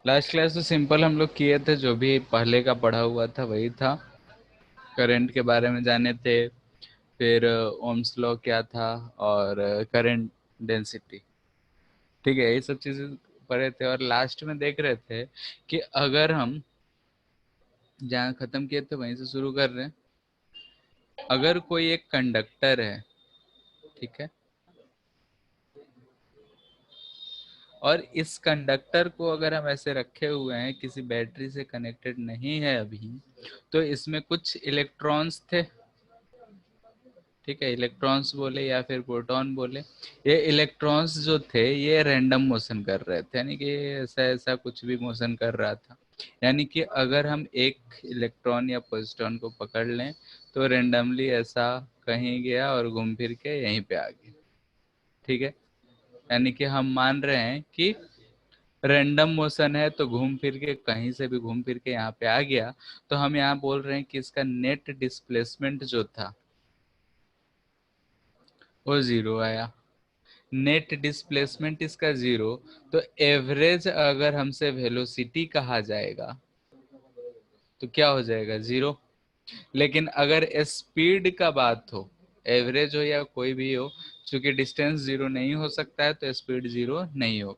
Last class तो simple हम लोग किए थे, जो भी पहले का पढ़ा हुआ था वही था। करंट के बारे में जाने थे, फिर ओम्स लॉ क्या था, और करंट डेंसिटी। ठीक है, ये सब चीजें पढ़े थे। और लास्ट में देख रहे थे कि अगर हम जहाँ खत्म किए थे वहीं से शुरू कर रहे हैं। अगर कोई एक कंडक्टर है, ठीक है, और इस कंडक्टर को अगर हम ऐसे रखे हुए हैं, किसी बैटरी से कनेक्टेड नहीं है अभी, तो इसमें कुछ इलेक्ट्रॉन्स थे। ठीक है, इलेक्ट्रॉन्स बोले या फिर प्रोटॉन बोले। ये इलेक्ट्रॉन्स जो थे ये रैंडम मोशन कर रहे थे, यानी कि ऐसा ऐसा कुछ भी मोशन कर रहा था। यानी कि अगर हम एक इलेक्ट्रॉन या प्रोटॉन को पकड़ लें तो रेंडमली ऐसा कहीं गया और घूम फिर के यहीं पे आ गया। ठीक है, यानी कि हम मान रहे हैं कि रैंडम मोशन है तो घूम फिर के कहीं से भी घूम फिर के यहाँ पे आ गया। तो हम यहाँ बोल रहे हैं कि इसका नेट डिस्प्लेसमेंट जो था वो जीरो आया। नेट डिस्प्लेसमेंट इसका जीरो। तो एवरेज अगर हमसे वेलोसिटी कहा जाएगा तो क्या हो जाएगा, जीरो। लेकिन अगर स्पीड का बात हो, एवरेज हो या कोई भी हो, चूंकि डिस्टेंस जीरो नहीं हो सकता है तो स्पीड जीरो नहीं हो।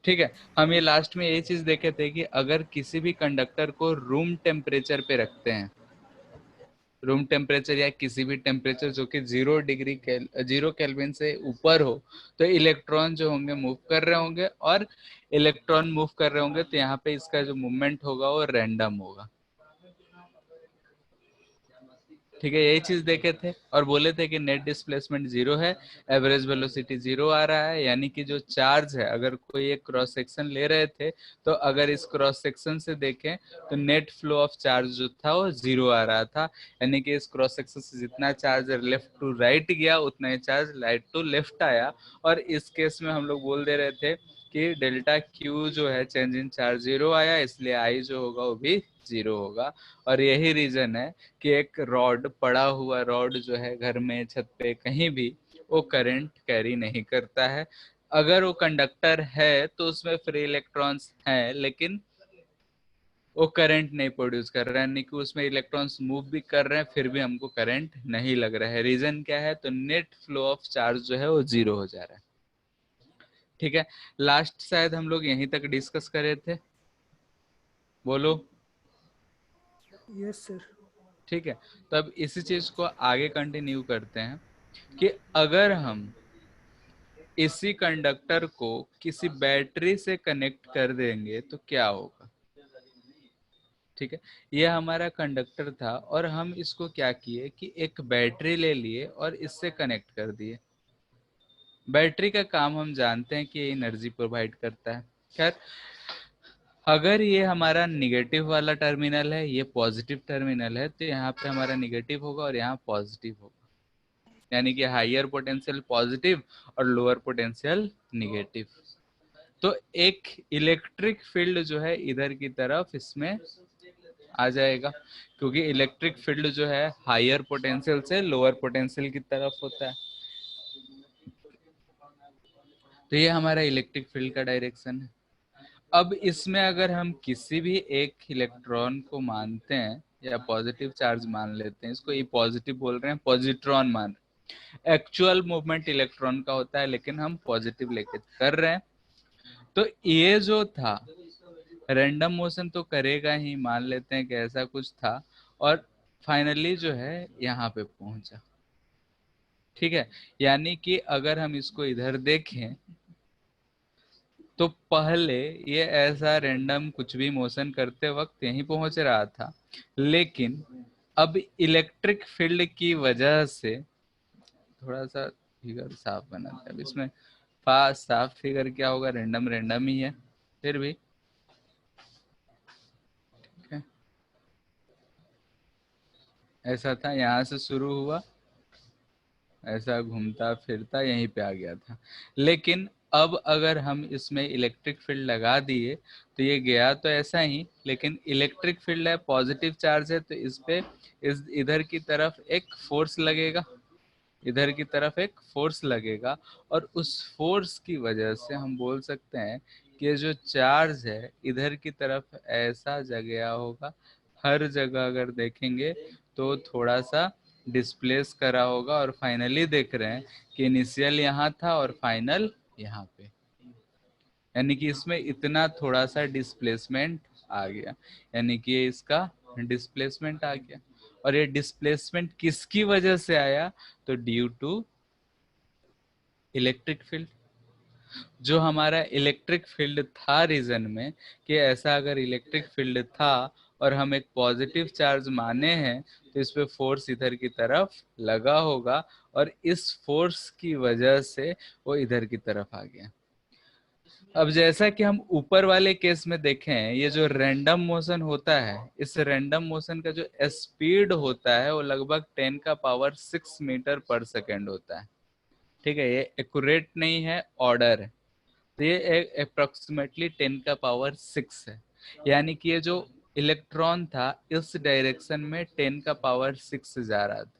ठीक है, हम ये लास्ट में यही चीज देखे थे कि अगर किसी भी कंडक्टर को रूम टेम्परेचर पे रखते हैं, रूम टेम्परेचर या किसी भी टेम्परेचर जो कि 0 केल्विन से ऊपर हो, तो इलेक्ट्रॉन जो होंगे मूव कर रहे होंगे, और इलेक्ट्रॉन मूव कर रहे होंगे तो यहाँ पे इसका जो मूवमेंट होगा वो रैंडम होगा। ठीक है, यही चीज देखे थे और बोले थे कि नेट डिस्प्लेसमेंट जीरो है, एवरेज वेलोसिटी जीरो आ रहा है। यानी कि जो चार्ज है, अगर कोई एक क्रॉस सेक्शन ले रहे थे, तो अगर इस क्रॉस सेक्शन से देखें तो नेट फ्लो ऑफ चार्ज जो था वो जीरो आ रहा था। यानी कि इस क्रॉस सेक्शन से जितना चार्ज लेफ्ट टू राइट गया उतना ही चार्ज राइट टू लेफ्ट आया। और इस केस में हम लोग बोल दे रहे थे कि डेल्टा क्यू जो है, चेंज इन चार्ज जीरो आया, इसलिए आई जो होगा वो भी जीरो होगा। और यही रीजन है कि एक रॉड, पड़ा हुआ रॉड जो है घर में, छत पे, कहीं भी, वो करंट कैरी नहीं करता है। अगर वो कंडक्टर है तो उसमें फ्री इलेक्ट्रॉन्स हैं, लेकिन वो करंट नहीं प्रोड्यूस कर रहा है, यानी कि उसमें इलेक्ट्रॉन्स मूव भी कर रहे हैं फिर भी हमको करंट नहीं लग रहा है। रीजन क्या है, तो नेट फ्लो ऑफ चार्ज जो है वो जीरो हो जा रहा है। ठीक है, लास्ट शायद हम लोग यहीं तक डिस्कस करे थे, बोलो। Yes sir. ठीक है, तो अब इसी चीज को आगे कंटिन्यू करते हैं कि अगर हम इसी कंडक्टर को किसी बैटरी से कनेक्ट कर देंगे तो क्या होगा। ठीक है, ये हमारा कंडक्टर था और हम इसको क्या किए कि एक बैटरी ले लिए और इससे कनेक्ट कर दिए। बैटरी का काम हम जानते हैं कि ये एनर्जी प्रोवाइड करता है। खैर, अगर ये हमारा निगेटिव वाला टर्मिनल है, ये पॉजिटिव टर्मिनल है, तो यहाँ पे हमारा निगेटिव होगा और यहाँ पॉजिटिव होगा। यानी कि हाइयर पोटेंशियल पॉजिटिव और लोअर पोटेंशियल निगेटिव। तो एक इलेक्ट्रिक फील्ड जो है इधर की तरफ इसमें आ जाएगा, क्योंकि इलेक्ट्रिक फील्ड जो है हायर पोटेंशियल से लोअर पोटेंशियल की तरफ होता है। तो ये हमारा इलेक्ट्रिक फील्ड का डायरेक्शन है। अब इसमें अगर हम किसी भी एक इलेक्ट्रॉन को मानते हैं या पॉजिटिव चार्ज मान लेते हैं, इसको ये पॉजिटिव बोल रहे हैं, पॉजिट्रॉन मान रहे हैं। एक्चुअल मूवमेंट इलेक्ट्रॉन का होता है, लेकिन हम पॉजिटिव लेके कर रहे हैं। तो ये जो था रैंडम मोशन तो करेगा ही, मान लेते हैं कि ऐसा कुछ था, और फाइनली जो है यहाँ पे पहुंचा। ठीक है, यानी कि अगर हम इसको इधर देखें तो पहले ये ऐसा रैंडम कुछ भी मोशन करते वक्त यहीं पहुंच रहा था, लेकिन अब इलेक्ट्रिक फील्ड की वजह से, थोड़ा सा फिगर साफ बनाते हैं अब इसमें। फास्ट साफ फिगर क्या होगा, रैंडम रैंडम ही है फिर भी। ठीक है, ऐसा था, यहाँ से शुरू हुआ, ऐसा घूमता फिरता यहीं पे आ गया था। लेकिन अब अगर हम इसमें इलेक्ट्रिक फील्ड लगा दिए तो ये गया तो ऐसा ही, लेकिन इलेक्ट्रिक फील्ड है, पॉजिटिव चार्ज है, तो इस पे इस इधर की तरफ एक फोर्स लगेगा, इधर की तरफ एक फोर्स लगेगा। और उस फोर्स की वजह से हम बोल सकते हैं कि जो चार्ज है इधर की तरफ ऐसा जगह होगा, हर जगह अगर देखेंगे तो थोड़ा सा डिस्प्लेस करा होगा, और फाइनली देख रहे हैं कि इनिशियल यहाँ था और फाइनल यहाँ पे, यानी कि इसमें इतना थोड़ा सा डिस्प्लेसमेंट आ गया, यानी कि ये इसका डिस्प्लेसमेंट आ गया। और ये डिस्प्लेसमेंट किसकी वजह से आया, तो ड्यू टू इलेक्ट्रिक फील्ड। जो हमारा इलेक्ट्रिक फील्ड था रीजन में, कि ऐसा अगर इलेक्ट्रिक फील्ड था और हम एक पॉजिटिव चार्ज माने हैं, तो इस पे फोर्स इधर की तरफ लगा होगा, और इस फोर्स की वजह से वो इधर की तरफ आ गया। अब जैसा कि हम ऊपर वाले केस में देखें, ये जो रैंडम मोशन होता है, इस रैंडम मोशन का जो स्पीड होता है वो लगभग 10 का पावर 6 मीटर पर सेकेंड होता है। ठीक है, ये एक्यूरेट नहीं है, ऑर्डर है। तो ये अप्रोक्सीमेटली 10 का पावर 6 है, यानी कि ये जो इलेक्ट्रॉन था इस डायरेक्शन में 10 का पावर 6 जा रहा था।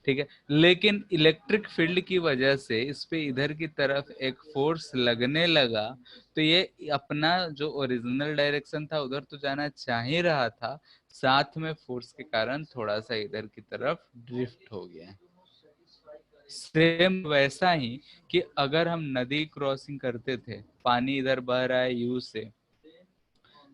ठीक है, लेकिन इलेक्ट्रिक फील्ड की वजह से इस पे इधर की तरफ एक फोर्स लगने लगा, तो ये अपना जो ओरिजिनल डायरेक्शन था उधर तो जाना चाह ही रहा था, साथ में फोर्स के कारण थोड़ा सा इधर की तरफ ड्रिफ्ट हो गया। सेम वैसा ही कि अगर हम नदी क्रॉसिंग करते थे, पानी इधर बह रहा है यू से,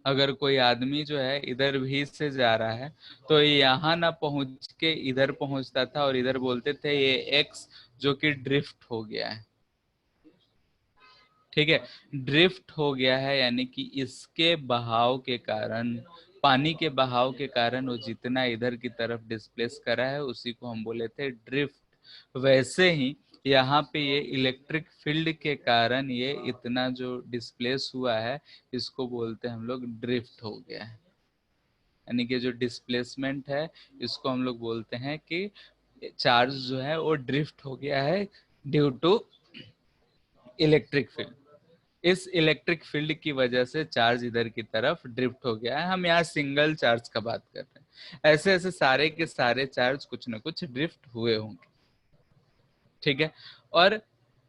अगर कोई आदमी जो है इधर भी से जा रहा है, तो यहाँ ना पहुंच के इधर पहुंचता था, और इधर बोलते थे ये एक्स, जो कि ड्रिफ्ट हो गया है। ठीक है, ड्रिफ्ट हो गया है, यानी कि इसके बहाव के कारण, पानी के बहाव के कारण वो जितना इधर की तरफ डिस्प्लेस करा है उसी को हम बोले थे ड्रिफ्ट। वैसे ही यहाँ पे ये इलेक्ट्रिक फील्ड के कारण ये इतना जो डिस्प्लेस हुआ है, इसको बोलते हैं हम लोग ड्रिफ्ट हो गया है। यानी कि जो डिस्प्लेसमेंट है इसको हम लोग बोलते हैं कि चार्ज जो है वो ड्रिफ्ट हो गया है ड्यू टू इलेक्ट्रिक फील्ड। इस इलेक्ट्रिक फील्ड की वजह से चार्ज इधर की तरफ ड्रिफ्ट हो गया है। हम यहाँ सिंगल चार्ज का बात कर रहे हैं, ऐसे ऐसे सारे के सारे चार्ज कुछ ना कुछ ड्रिफ्ट हुए होंगे। ठीक है, और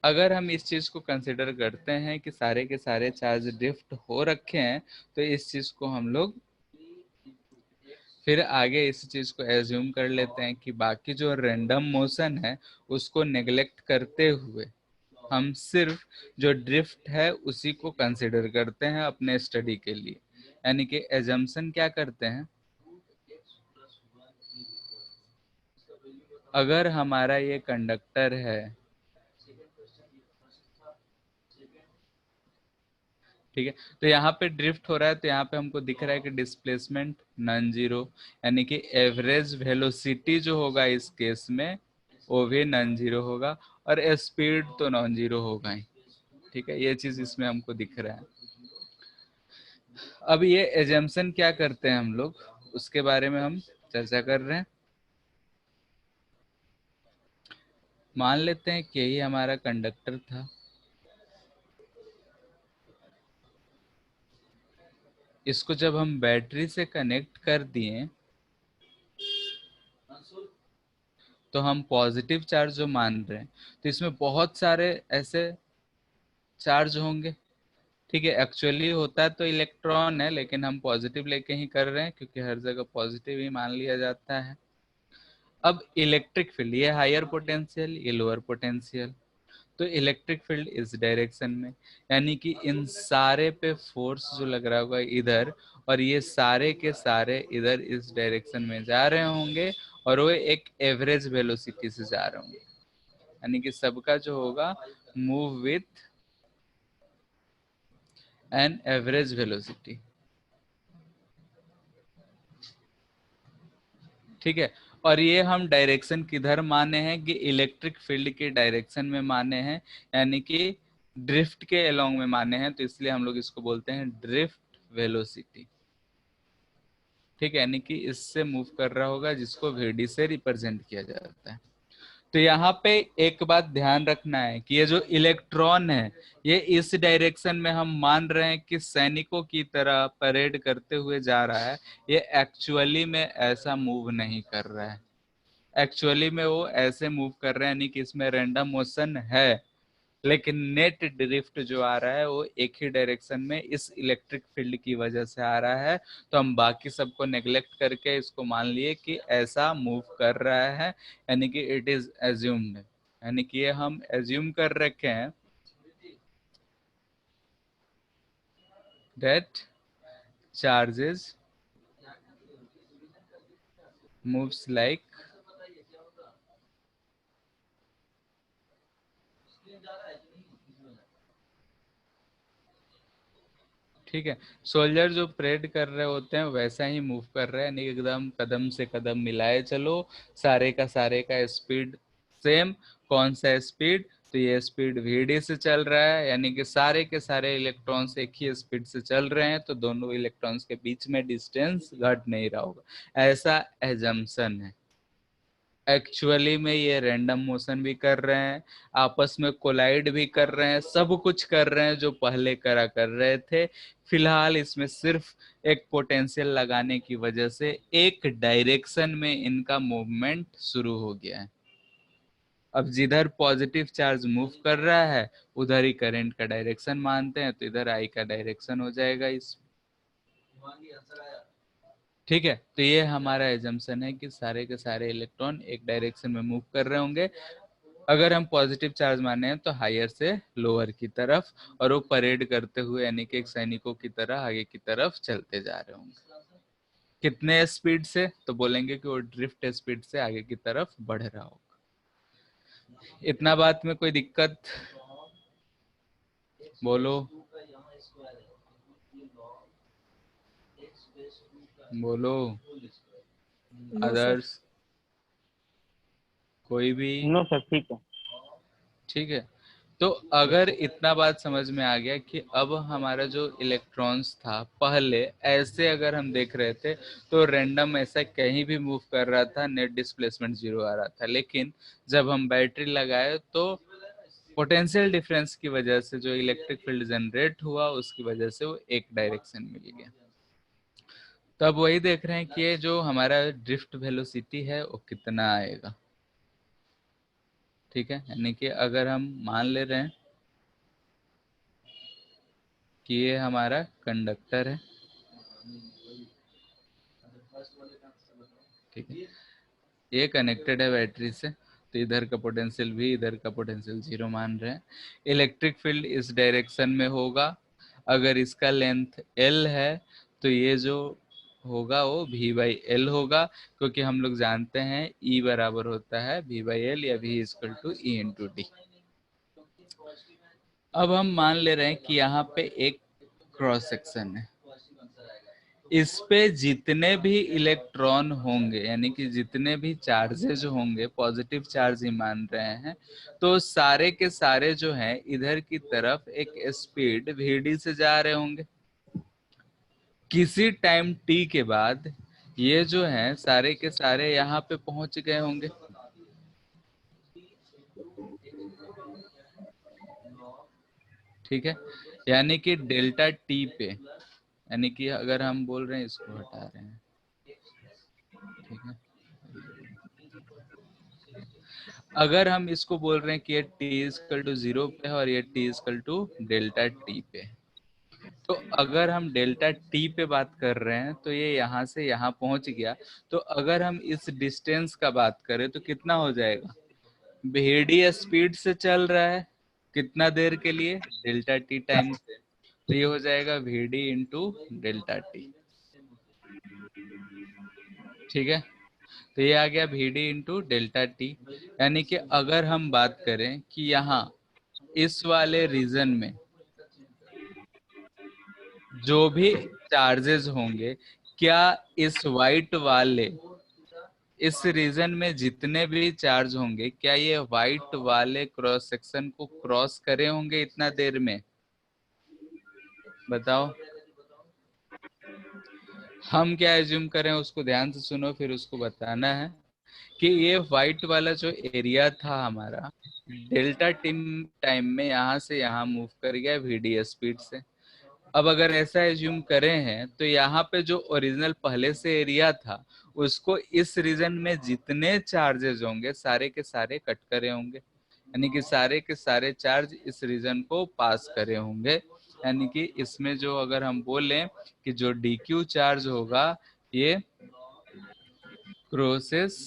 अगर हम इस चीज को कंसिडर करते हैं कि सारे के सारे चार्ज ड्रिफ्ट हो रखे हैं, तो इस चीज को हम लोग फिर आगे इस चीज को एज्यूम कर लेते हैं कि बाकी जो रैंडम मोशन है उसको नेग्लेक्ट करते हुए हम सिर्फ जो ड्रिफ्ट है उसी को कंसिडर करते हैं अपने स्टडी के लिए। यानी कि एजम्पशन क्या करते हैं, अगर हमारा ये कंडक्टर है, ठीक है, तो यहाँ पे ड्रिफ्ट हो रहा है, तो यहाँ पे हमको दिख रहा है कि डिस्प्लेसमेंट नॉन जीरो, यानी कि एवरेज वेलोसिटी जो होगा इस केस में वो भी नॉन जीरो होगा, और स्पीड तो नॉन जीरो होगा ही। ठीक है, ये चीज इसमें हमको दिख रहा है। अब ये एजम्पशन क्या करते हैं हम लोग, उसके बारे में हम चर्चा कर रहे हैं। मान लेते हैं कि यही हमारा कंडक्टर था, इसको जब हम बैटरी से कनेक्ट कर दिए तो हम पॉजिटिव चार्ज जो मान रहे हैं, तो इसमें बहुत सारे ऐसे चार्ज होंगे। ठीक है, एक्चुअली होता तो इलेक्ट्रॉन है, लेकिन हम पॉजिटिव लेके ही कर रहे हैं क्योंकि हर जगह पॉजिटिव ही मान लिया जाता है। अब इलेक्ट्रिक फील्ड, ये हायर पोटेंशियल, ये लोअर पोटेंशियल, तो इलेक्ट्रिक फील्ड इस डायरेक्शन में, यानी कि इन सारे पे फोर्स जो लग रहा होगा इधर, और ये सारे के सारे इधर इस डायरेक्शन में जा रहे होंगे, और वो एक एवरेज वेलोसिटी से जा रहे होंगे, यानी कि सबका जो होगा move with an average velocity. ठीक है, और ये हम डायरेक्शन किधर माने हैं कि इलेक्ट्रिक फील्ड के डायरेक्शन में माने हैं, यानी कि ड्रिफ्ट के अलोंग में माने हैं, तो इसलिए हम लोग इसको बोलते हैं ड्रिफ्ट वेलोसिटी। ठीक है, यानी कि इससे मूव कर रहा होगा, जिसको वीडी से रिप्रेजेंट किया जाता है। तो यहाँ पे एक बात ध्यान रखना है कि ये जो इलेक्ट्रॉन है ये इस डायरेक्शन में हम मान रहे हैं कि सैनिकों की तरह परेड करते हुए जा रहा है, ये एक्चुअली में ऐसा मूव नहीं कर रहा है। एक्चुअली में वो ऐसे मूव कर रहे हैं, यानी कि इसमें रैंडम मोशन है, लेकिन नेट ड्रिफ्ट जो आ रहा है वो एक ही डायरेक्शन में इस इलेक्ट्रिक फील्ड की वजह से आ रहा है। तो हम बाकी सबको नेग्लेक्ट करके इसको मान लिए कि ऐसा मूव कर रहा है, यानी कि इट इज एज्यूम्ड, यानी कि ये हम एज्यूम कर रखे हैं that charges moves like ठीक है। सोल्जर जो परेड कर रहे होते हैं वैसा ही मूव कर रहे हैं, यानी एकदम कदम से कदम मिलाए चलो, सारे का स्पीड सेम। कौन सा स्पीड? तो ये स्पीड vd से चल रहा है, यानी कि सारे के सारे इलेक्ट्रॉन्स एक ही स्पीड से चल रहे हैं, तो दोनों इलेक्ट्रॉन्स के बीच में डिस्टेंस घट नहीं रहा होगा, ऐसा एजम्पशन है। एक्चुअली में ये रैंडम मोशन भी कर रहे हैं, आपस में कोलाइड भी कर रहे हैं, सब कुछ कर रहे हैं जो पहले करा कर रहे थे। फिलहाल इसमें सिर्फ एक पोटेंशियल लगाने की वजह से एक डायरेक्शन में इनका मूवमेंट शुरू हो गया है। अब जिधर पॉजिटिव चार्ज मूव कर रहा है उधर ही करंट का डायरेक्शन मानते हैं, तो इधर आई का डायरेक्शन हो जाएगा इस। ठीक है, तो ये हमारा एजम्पशन है कि सारे के सारे इलेक्ट्रॉन एक डायरेक्शन में मूव कर रहे होंगे। अगर हम पॉजिटिव चार्ज माने हैं तो हायर से लोअर की तरफ, और वो परेड करते हुए यानी कि एक सैनिकों की तरह आगे की तरफ चलते जा रहे होंगे। कितने स्पीड से? तो बोलेंगे कि वो ड्रिफ्ट स्पीड से आगे की तरफ बढ़ रहा होगा। इतना बात में कोई दिक्कत? बोलो बोलो। No sir. अदर्स कोई भी? नो सर, ठीक है। ठीक है, तो अगर इतना बात समझ में आ गया कि अब हमारा जो इलेक्ट्रॉन्स था पहले ऐसे अगर हम देख रहे थे तो रैंडम ऐसा कहीं भी मूव कर रहा था, नेट डिस्प्लेसमेंट जीरो आ रहा था, लेकिन जब हम बैटरी लगाए तो पोटेंशियल डिफरेंस की वजह से जो इलेक्ट्रिक फील्ड जनरेट हुआ उसकी वजह से वो एक डायरेक्शन मिल गया। तो अब वही देख रहे हैं कि ये जो हमारा ड्रिफ्ट वेलोसिटी है वो कितना आएगा। ठीक है, यानी कि अगर हम मान ले रहे हैं कि ये हमारा कंडक्टर है, ठीक है, ये कनेक्टेड है बैटरी से, तो इधर का पोटेंशियल भी इधर का पोटेंशियल जीरो मान रहे हैं। इलेक्ट्रिक फील्ड इस डायरेक्शन में होगा। अगर इसका लेंथ L है तो ये जो होगा वो V/L होगा, क्योंकि हम लोग जानते हैं E बराबर होता है V/L या V equal to E into D. अब हम मान ले रहे हैं कि यहाँ पे एक क्रॉस सेक्शन है, इस पे जितने भी इलेक्ट्रॉन होंगे यानी कि जितने भी चार्जेज होंगे, पॉजिटिव चार्ज ही मान रहे हैं, तो सारे के सारे जो हैं इधर की तरफ एक स्पीड vd से जा रहे होंगे। किसी टाइम t के बाद ये जो है सारे के सारे यहाँ पे पहुंच गए होंगे। ठीक है, यानी कि डेल्टा t पे, यानी कि अगर हम बोल रहे हैं इसको हटा रहे हैं, ठीक है, अगर हम इसको बोल रहे हैं कि ये t इक्वल टू 0 पे है और ये t equal to delta t पे, तो अगर हम डेल्टा t पे बात कर रहे हैं तो ये यहाँ से यहाँ पहुंच गया। तो अगर हम इस डिस्टेंस का बात करें तो कितना हो जाएगा? भेड़िया स्पीड से चल रहा है कितना देर के लिए? डेल्टा t टाइम से, तो ये हो जाएगा vd इंटू डेल्टा t। ठीक है, तो ये आ गया vd इंटू डेल्टा t। यानी कि अगर हम बात करें कि यहाँ इस वाले रीजन में जो भी चार्जेस होंगे, क्या इस वाइट वाले इस रीजन में जितने भी चार्ज होंगे क्या ये वाइट वाले क्रॉस सेक्शन को क्रॉस करे होंगे इतना देर में? बताओ। हम क्या एज्यूम करें उसको ध्यान से सुनो, फिर उसको बताना है कि ये व्हाइट वाला जो एरिया था हमारा डेल्टा टिम टाइम में यहाँ से यहाँ मूव कर गया vd स्पीड से। अब अगर ऐसा एज्यूम करें हैं तो यहाँ पे जो ओरिजिनल पहले से एरिया था उसको इस रीजन में जितने चार्जेस होंगे सारे के सारे कट करे होंगे, यानी कि सारे के सारे चार्ज इस रीजन को पास करे होंगे। यानी कि इसमें जो अगर हम बोलें कि जो dq चार्ज होगा ये क्रॉसेस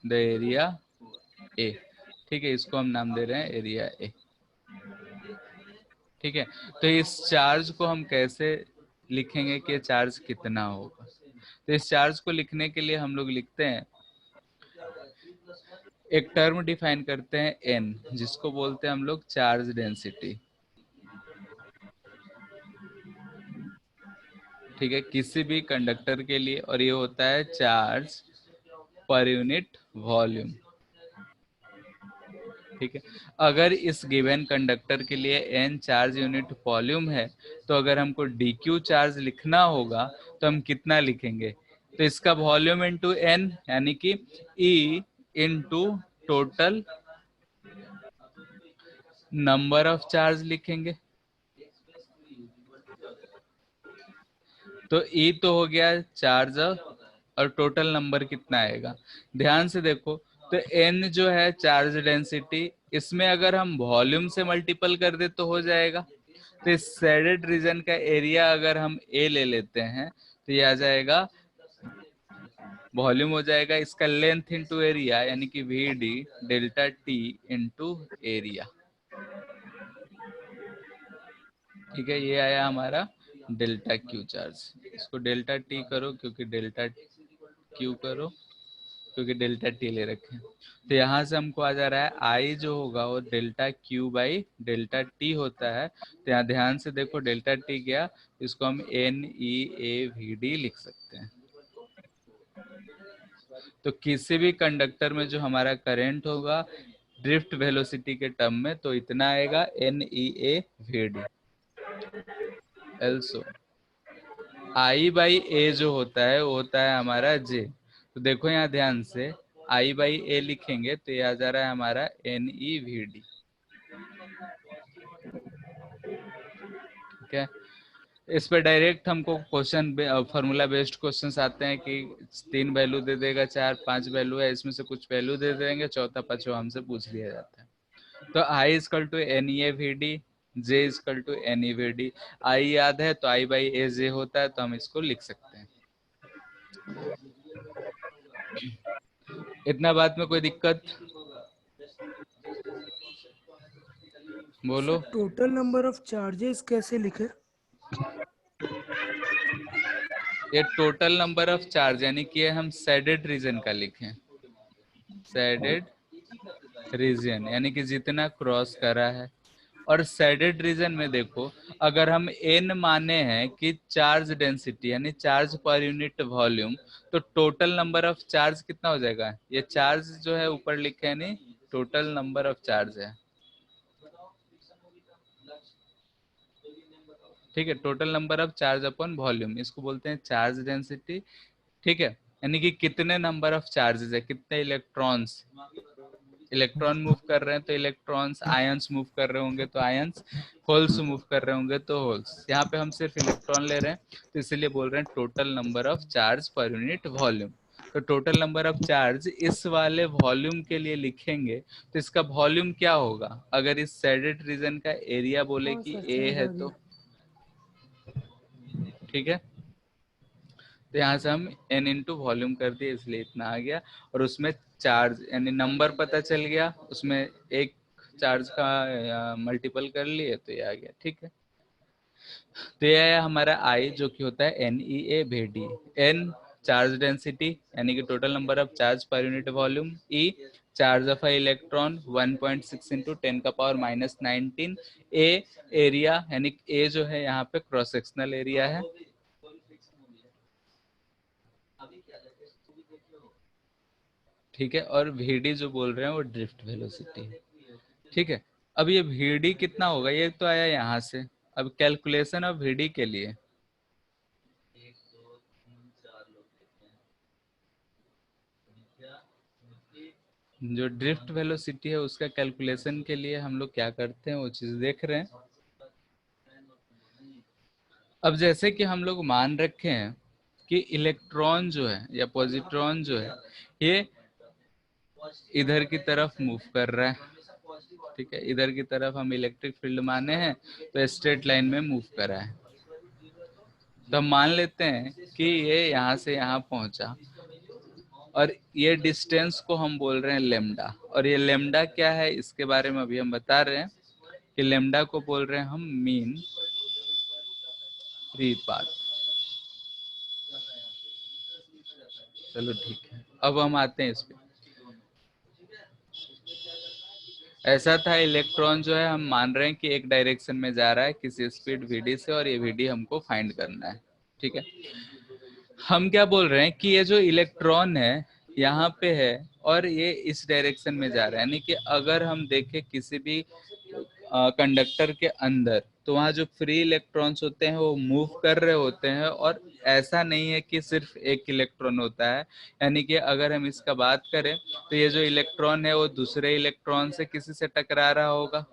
द एरिया ए। ठीक है, इसको हम नाम दे रहे हैं एरिया ए। ठीक है, तो इस चार्ज को हम कैसे लिखेंगे कि चार्ज कितना होगा? तो इस चार्ज को लिखने के लिए हम लोग लिखते हैं, एक टर्म डिफाइन करते हैं एन, जिसको बोलते हैं हम लोग चार्ज डेंसिटी। ठीक है, किसी भी कंडक्टर के लिए, और ये होता है चार्ज पर यूनिट वॉल्यूम। ठीक है, अगर इस गिवन कंडक्टर के लिए n चार्ज यूनिट वॉल्यूम है, तो अगर हमको dq चार्ज लिखना होगा तो हम कितना लिखेंगे? तो इसका वॉल्यूम इंटू n, यानी कि E into total number of charge लिखेंगे। तो E तो हो गया चार्ज और टोटल नंबर कितना आएगा? ध्यान से देखो, तो n जो है चार्ज डेंसिटी, इसमें अगर हम वॉल्यूम से मल्टीपल कर दे तो हो जाएगा। तो इस शेडेड रीजन का एरिया अगर हम A ले लेते हैं तो ये आ जाएगा, वॉल्यूम हो जाएगा इसका लेंथ इंटू एरिया, यानी कि VD delta T into area. ठीक है, ये आया हमारा डेल्टा Q चार्ज। इसको डेल्टा T करो क्योंकि डेल्टा Q करो क्योंकि डेल्टा T ले रखे हैं। तो यहाँ से हमको आ जा रहा है I जो होगा वो delta Q by delta T होता है। तो यहाँ ध्यान से देखो, डेल्टा T गया, इसको हम NEAVD लिख सकते हैं। तो किसी भी कंडक्टर में जो हमारा करंट होगा ड्रिफ्ट वेलोसिटी के टर्म में, तो इतना आएगा NEAVD। Also I by A जो होता है वो होता है हमारा J। तो देखो यहाँ ध्यान से, I बाई A लिखेंगे तो ये आ जा रहा है हमारा NEVD। ठीक है, इस पर डायरेक्ट हमको क्वेश्चन फार्मूला बेस्ड क्वेश्चंस आते हैं कि 3 वैल्यू दे देगा, 4 5 वैल्यू है, इसमें से कुछ वैल्यू दे देंगे, चौथा पांचवा हमसे पूछ लिया जाता है। तो I equal to NEAVD, J equal to NEVD। I याद है तो I बाई A J होता है, तो हम इसको लिख सकते हैं। इतना बात में कोई दिक्कत? बोलो। टोटल नंबर ऑफ चार्जेस कैसे लिखे? ये टोटल नंबर ऑफ चार्ज, यानी कि हम शेडेड रीजन का लिखें, शेडेड रीजन यानी कि जितना क्रॉस करा है। और शेडेड रीजन में देखो, अगर हम n माने हैं कि चार्ज डेंसिटी यानी चार्ज पर यूनिट वॉल्यूम, तो टोटल नंबर ऑफ चार्ज कितना हो जाएगा? ये चार्ज जो है ऊपर लिखे है नहीं, टोटल नंबर ऑफ चार्ज है। ठीक है, total number of charge upon volume, इसको बोलते हैं चार्ज डेंसिटी। ठीक है, यानी कि कितने नंबर ऑफ चार्जेस है, कितने इलेक्ट्रॉन्स, इलेक्ट्रॉन मूव कर रहे हैं तो इलेक्ट्रॉन्स, आयंस मूव कर रहे होंगे तो आयंस, होल्स मूव कर रहे होंगे तो होल्स। यहाँ पे हम सिर्फ इलेक्ट्रॉन ले रहे हैं तो इसलिए बोल रहे हैं total number of charge per unit volume. तो टोटल नंबर ऑफ चार्ज इस वाले वॉल्यूम के लिए लिखेंगे तो इसका वॉल्यूम क्या होगा? अगर इस शेडेड रीजन का एरिया बोले कि सर A समझ है आ तो, गया। ठीक है, तो यहाँ से हम n इंटू वॉल्यूम कर दिए इसलिए इतना आ गया। और उसमें चार्ज यानी नंबर पता चल गया, उसमें एक चार्ज का मल्टीपल कर लिए तो ये आ गया। ठीक है, तो ये है हमारा I जो कि होता है NEAVD। n चार्ज डेंसिटी यानी कि total number of charge per unit volume, E charge of electron 1.6 into 10 का पावर माइनस 19, A एरिया यानी A जो है यहाँ पे क्रॉस सेक्शनल एरिया है। ठीक है, और VD जो बोल रहे हैं वो ड्रिफ्ट वेलोसिटी है। ठीक है, अब ये VD कितना होगा, ये तो आया यहाँ से। अब कैलकुलेशन ऑफ VD के लिए जो ड्रिफ्ट वेलोसिटी है उसका कैलकुलेशन के लिए हम लोग क्या करते हैं वो चीज देख रहे हैं। अब जैसे कि हम लोग मान रखे हैं कि इलेक्ट्रॉन जो है या पॉजिट्रॉन जो है ये इधर की तरफ मूव कर रहा है, ठीक है, इधर की तरफ हम इलेक्ट्रिक फील्ड माने हैं तो स्ट्रेट लाइन में मूव कर रहा है। तो हम मान लेते हैं कि ये यहाँ से यहाँ पहुंचा और ये डिस्टेंस को हम बोल रहे हैं लेमडा, और ये लेमडा क्या है इसके बारे में अभी हम बता रहे हैं कि लेमडा को बोल रहे हैं हम मीन फ्री पाथ। चलो ठीक है, अब हम आते हैं इस पे। ऐसा था, इलेक्ट्रॉन जो है हम मान रहे हैं कि एक डायरेक्शन में जा रहा है किसी स्पीड vd से, और ये vd हमको फाइंड करना है, ठीक है। हम क्या बोल रहे हैं कि ये जो इलेक्ट्रॉन है यहाँ पे है और ये इस डायरेक्शन में जा रहा है, यानी कि अगर हम देखें किसी भी कंडक्टर के अंदर तो वहाँ जो फ्री इलेक्ट्रॉन्स होते हैं वो मूव कर रहे होते हैं, और ऐसा नहीं है कि सिर्फ एक इलेक्ट्रॉन होता है। यानी कि अगर हम इसका बात करें तो ये जो इलेक्ट्रॉन है वो दूसरे इलेक्ट्रॉन से किसी से टकरा रहा होगा।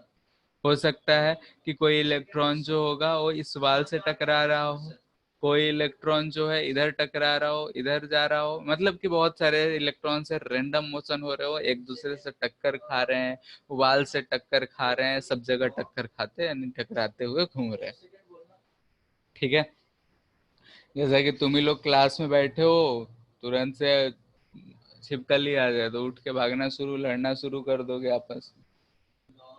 हो सकता है कि कोई इलेक्ट्रॉन जो होगा वो इस वाल से टकरा रहा हो, कोई इलेक्ट्रॉन जो है इधर टकरा रहा हो, इधर जा रहा हो, मतलब कि बहुत सारे इलेक्ट्रॉन से रैंडम मोशन हो रहे हो, एक दूसरे से टक्कर खा रहे हैं, वाल से टक्कर खा रहे हैं, सब जगह टक्कर खाते यानी टकराते हुए घूम रहे हैं, ठीक है। जैसा कि तुम ही लोग क्लास में बैठे हो, तुरंत से छिपकली आ जाए तो उठ के भागना शुरू, लड़ना शुरू कर दोगे आपस में,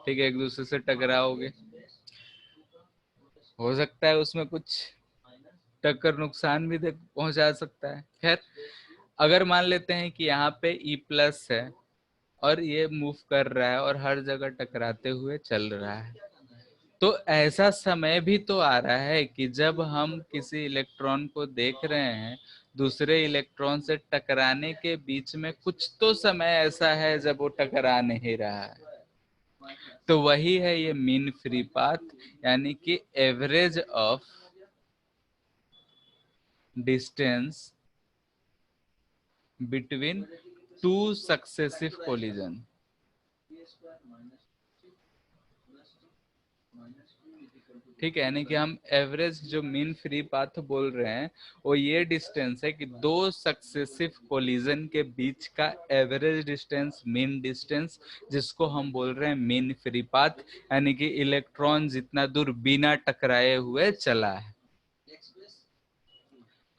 ठीक है, एक दूसरे से टकराओगे, हो सकता है उसमें कुछ टक्कर नुकसान भी पहुंचा सकता है। खैर, अगर मान लेते हैं कि यहाँ पे E प्लस है और ये मूव कर रहा है और हर जगह टकराते हुए चल रहा है, तो ऐसा समय भी तो आ रहा है कि जब हम किसी इलेक्ट्रॉन को देख रहे हैं दूसरे इलेक्ट्रॉन से टकराने के बीच में कुछ तो समय ऐसा है जब वो टकरा नहीं रहा है, तो वही है ये मीन फ्री पाथ, यानी कि average of distance between two successive collision. ठीक है, यानी कि हम एवरेज जो मीन फ्री पाथ बोल रहे हैं वो ये डिस्टेंस है कि दो सक्सेसिव कोलिजन के बीच का एवरेज डिस्टेंस, मीन डिस्टेंस, जिसको हम बोल रहे हैं मीन फ्री पाथ, यानी कि इलेक्ट्रॉन जितना दूर बिना टकराए हुए चला है।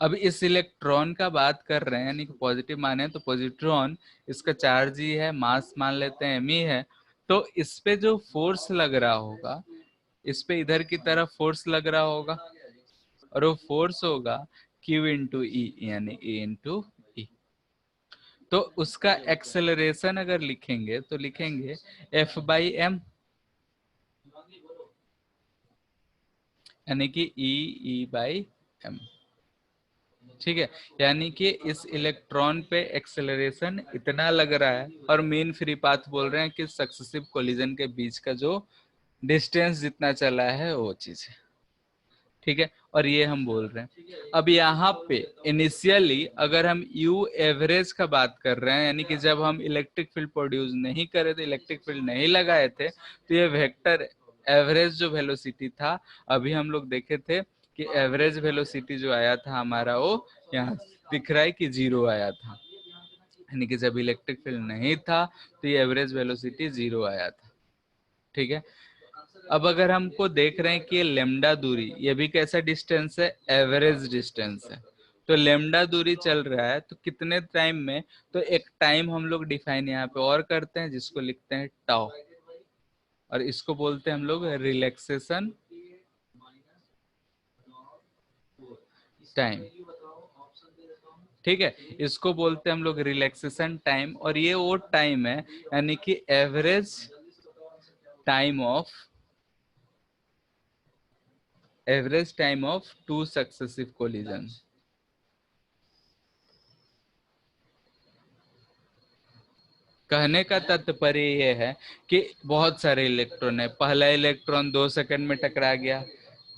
अब इस इलेक्ट्रॉन का बात कर रहे हैं, यानी कि पॉजिटिव माने तो पॉजिट्रॉन, इसका चार्ज ही है, मास मान लेते हैं m है, तो इस पे जो फोर्स लग रहा होगा, इस पे इधर की तरफ फोर्स लग रहा होगा, और वो फोर्स होगा Q इंटू ई, यानी E इंटू ई। तो उसका एक्सेलरेशन अगर लिखेंगे तो लिखेंगे F/m, यानी कि E/m, ठीक है। यानी कि इस इलेक्ट्रॉन पे एक्सेलरेशन इतना लग रहा है, और मेन फ्री पाथ बोल रहे हैं कि सक्सेसिव कोलिजन के बीच का जो डिस्टेंस जितना चला है वो चीज है, ठीक है। और ये हम बोल रहे हैं। अब यहाँ पे इनिशियली अगर हम यू एवरेज का बात कर रहे हैं, यानी कि जब हम इलेक्ट्रिक फील्ड प्रोड्यूस नहीं करे थे, इलेक्ट्रिक फील्ड नहीं लगाए थे, तो ये वेक्टर एवरेज जो वेलोसिटी था, अभी हम लोग देखे थे कि एवरेज वेलोसिटी जो आया था हमारा वो यहाँ दिख रहा है कि 0 आया था, यानी कि जब इलेक्ट्रिक फील्ड नहीं था तो ये एवरेज वेलोसिटी 0 आया था, ठीक है। अब अगर हमको देख रहे हैं कि ये लेमडा दूरी, ये भी कैसा डिस्टेंस है, एवरेज डिस्टेंस है, तो लेमडा दूरी चल रहा है तो कितने टाइम में, तो एक टाइम हम लोग डिफाइन यहाँ पे और करते हैं जिसको लिखते हैं टाउ, और इसको बोलते हैं हम लोग रिलैक्सेशन टाइम, ठीक है, इसको बोलते हैं हम लोग रिलैक्सेशन टाइम। और ये वो टाइम है यानी कि average time of two successive collision. कहने का तात्पर्य ये है कि बहुत सारे इलेक्ट्रॉन है, पहला इलेक्ट्रॉन 2 सेकंड में टकरा गया,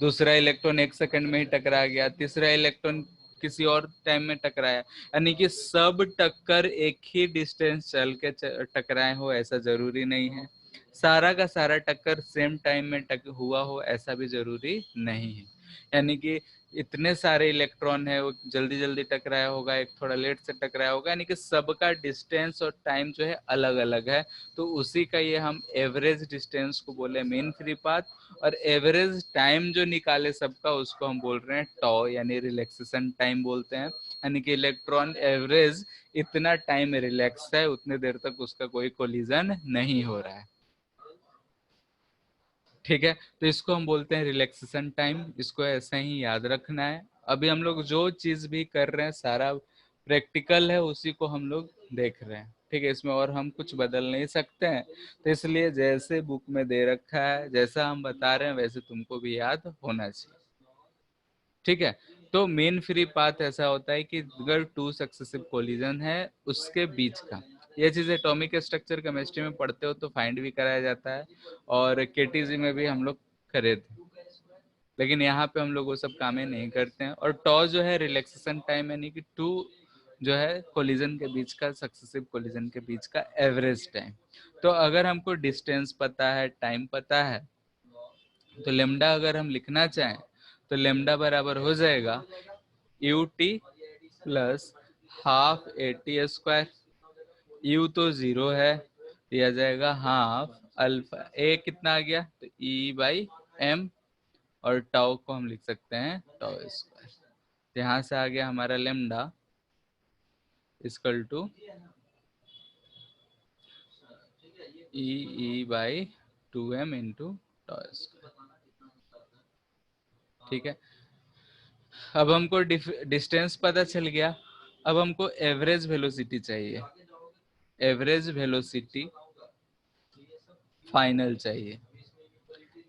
दूसरा इलेक्ट्रॉन 1 सेकंड में ही टकरा गया, तीसरा इलेक्ट्रॉन किसी और टाइम में टकराया, यानी कि सब टक्कर एक ही डिस्टेंस चल के टकराए हो ऐसा जरूरी नहीं है। सारा का सारा टक्कर सेम टाइम में हुआ हो ऐसा भी जरूरी नहीं है। यानी कि इतने सारे इलेक्ट्रॉन है, वो जल्दी जल्दी टकराया होगा, एक थोड़ा लेट से टकराया होगा, यानी कि सबका डिस्टेंस और टाइम जो है अलग अलग है। तो उसी का ये हम एवरेज डिस्टेंस को बोले मीन फ्री पाथ, और एवरेज टाइम जो निकाले सबका उसको हम बोल रहे हैं टॉ, यानी रिलैक्सेशन टाइम बोलते हैं। यानी कि इलेक्ट्रॉन एवरेज इतना टाइम रिलैक्स है, उतने देर तक उसका कोई कोलिजन नहीं हो रहा है। ठीक है, तो इसको हम बोलते हैं रिलैक्सेशन टाइम। इसको ऐसे ही याद रखना है। अभी हम लोग जो चीज भी कर रहे हैं सारा प्रैक्टिकल है, उसी को हम लोग देख रहे हैं। ठीक है, इसमें और हम कुछ बदल नहीं सकते हैं। तो इसलिए जैसे बुक में दे रखा है, जैसा हम बता रहे हैं वैसे तुमको भी याद होना चाहिए। ठीक है, तो मेन फ्री पाथ ऐसा होता है कि अगर टू सक्सेसिव कोलिजन है उसके बीच का, ये चीज एटॉमिक स्ट्रक्चर केमिस्ट्री में पढ़ते हो तो फाइंड भी कराया जाता है, और केटीजी में भी हम लोग करे थे, लेकिन यहाँ पे हम लोग वो सब कामें नहीं करते हैं। और टॉ जो है रिलैक्सेशन टाइम, यानी कि टू जो है कोलिजन के बीच का, सक्सेसिव कोलिजन के बीच का एवरेज टाइम। तो अगर हमको डिस्टेंस पता है, टाइम पता है, तो लेमडा अगर हम लिखना चाहें तो लेमडा बराबर हो जाएगा U T plus half A T square. You तो जीरो है, दिया जाएगा हाफ अल्फा, ए कितना आ गया तो ई बाई एम, और टाउ को हम लिख सकते हैं टाउ स्क्वायर। यहाँ से आ गया हमारा lambda equal to E by 2m into tau square. ठीक है, अब हमको डिस्टेंस पता चल गया। अब हमको एवरेज वेलोसिटी चाहिए, एवरेज वेलोसिटी फाइनल चाहिए।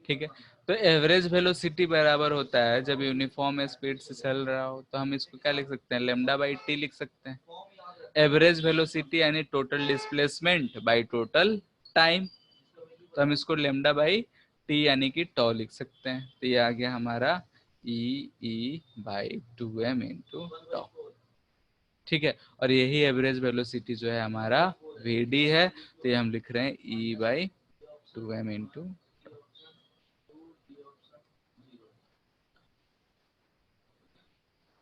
ठीक है, तो एवरेज वेलोसिटी बराबर होता है, जब यूनिफॉर्म स्पीड से चल रहा हो तो हम इसको क्या लिख सकते हैं, लेमडा बाई टी लिख सकते हैं। एवरेज वेलोसिटी यानी total displacement by total time, तो हम इसको लेमडा बाई टी यानी कि टॉ लिख सकते हैं। तो ये आ गया हमारा ई बाई 2m इंटू टॉ। ठीक है, और यही एवरेज वेलोसिटी जो है हमारा वी है, तो ये हम लिख रहे हैं ई बाई 2m इंटू।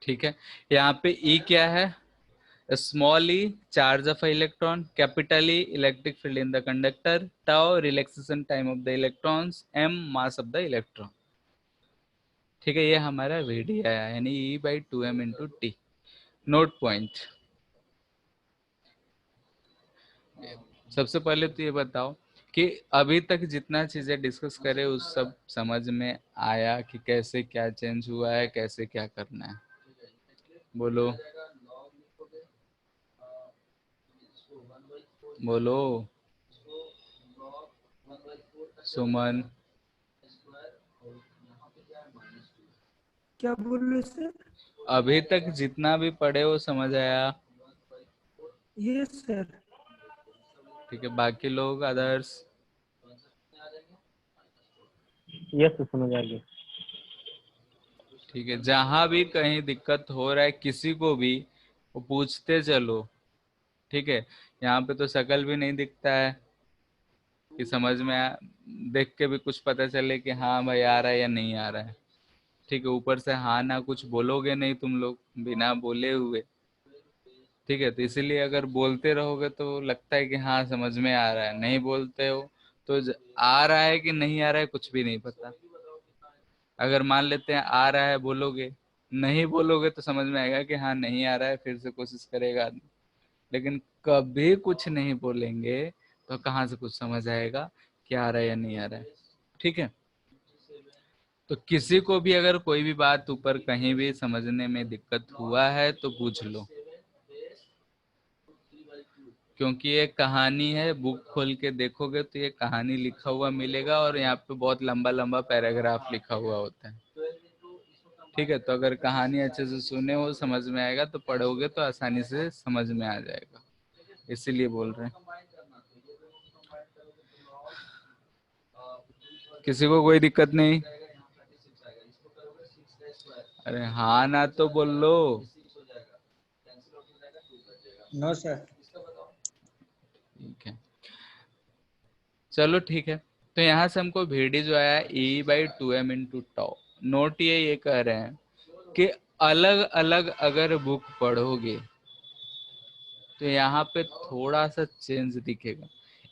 ठीक है, यहाँ पे ई क्या है, small E charge of electron, capital E electric field in the conductor, tau relaxation time of the electrons, M mass of the electron. ठीक है, ये हमारा वी आया, यानी E by 2m into T. Note point, सबसे पहले तो ये बताओ कि अभी तक जितना चीजें डिस्कस करे उस सब समझ में आया कि कैसे क्या चेंज हुआ है, कैसे क्या करना है, बोलो बोलो। सुमन, क्या बोल रहे सर? अभी तक जितना भी पढ़े वो समझ आया? Yes sir. ठीक है, बाकी लोग अदर्स? यस समझ आ गया। ठीक है, जहां भी कहीं दिक्कत हो रहा है किसी को भी वो पूछते चलो। ठीक है, यहाँ पे तो शकल भी नहीं दिखता है कि समझ में देख के भी कुछ पता चले कि हाँ भाई आ रहा है या नहीं आ रहा है। ठीक है, ऊपर से हाँ ना कुछ बोलोगे नहीं तुम लोग बिना बोले हुए। ठीक है, तो इसीलिए अगर बोलते रहोगे तो लगता है कि हाँ समझ में आ रहा है, नहीं बोलते हो तो आ रहा है कि नहीं आ रहा है कुछ भी नहीं पता। अगर मान लेते हैं आ रहा है बोलोगे, नहीं बोलोगे तो समझ में आएगा कि हाँ नहीं आ रहा है, फिर से कोशिश करेगा आदमी। लेकिन कभी कुछ नहीं बोलेंगे तो कहाँ से कुछ समझ आएगा कि आ रहा है या नहीं आ रहा है। ठीक है, तो किसी को भी अगर कोई भी बात ऊपर कहीं भी समझने में दिक्कत हुआ है तो पूछ लो, क्योंकि ये कहानी है, बुक खोल के देखोगे तो ये कहानी लिखा हुआ मिलेगा, और यहाँ पे बहुत लंबा लंबा पैराग्राफ लिखा हुआ होता है। ठीक है, तो अगर कहानी अच्छे से सुने हो समझ में आएगा, तो पढ़ोगे तो आसानी से समझ में आ जाएगा, इसीलिए बोल रहे हैं। किसी को कोई दिक्कत नहीं? अरे हाँ ना तो बोल लो। No sir. ठीक है, चलो ठीक है, तो यहाँ से हमको VD जो आया E/2m इंटू टॉ। नोट ये कह रहे हैं कि अलग अलग अगर बुक पढ़ोगे तो यहाँ पे थोड़ा सा चेंज दिखेगा।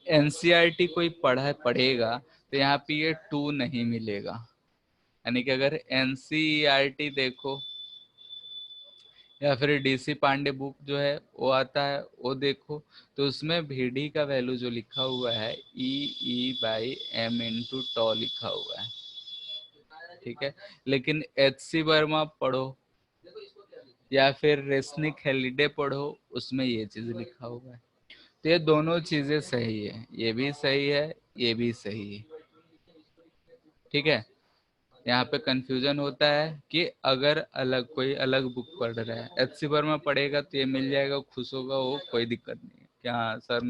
एनसीईआरटी कोई पढ़ेगा तो यहाँ पे ये 2 नहीं मिलेगा, यानी कि अगर एनसीईआरटी देखो या फिर डीसी पांडे बुक जो है वो आता है वो देखो, तो उसमें VD का वैल्यू जो लिखा हुआ है E/m इंटू टॉ लिखा हुआ है, ठीक है। लेकिन HC वर्मा पढ़ो या फिर रेसनिक हेलिडे पढ़ो, उसमें ये चीज लिखा हुआ है। तो ये दोनों चीजें सही है, ये भी सही है, ये भी सही है, ठीक है। यहाँ पे कंफ्यूजन होता है कि अगर अलग कोई अलग बुक पढ़ रहा है, HC वर्मा पढ़ेगा तो ये मिल जाएगा, खुश होगा वो, कोई दिक्कत नहीं है कि हाँ सर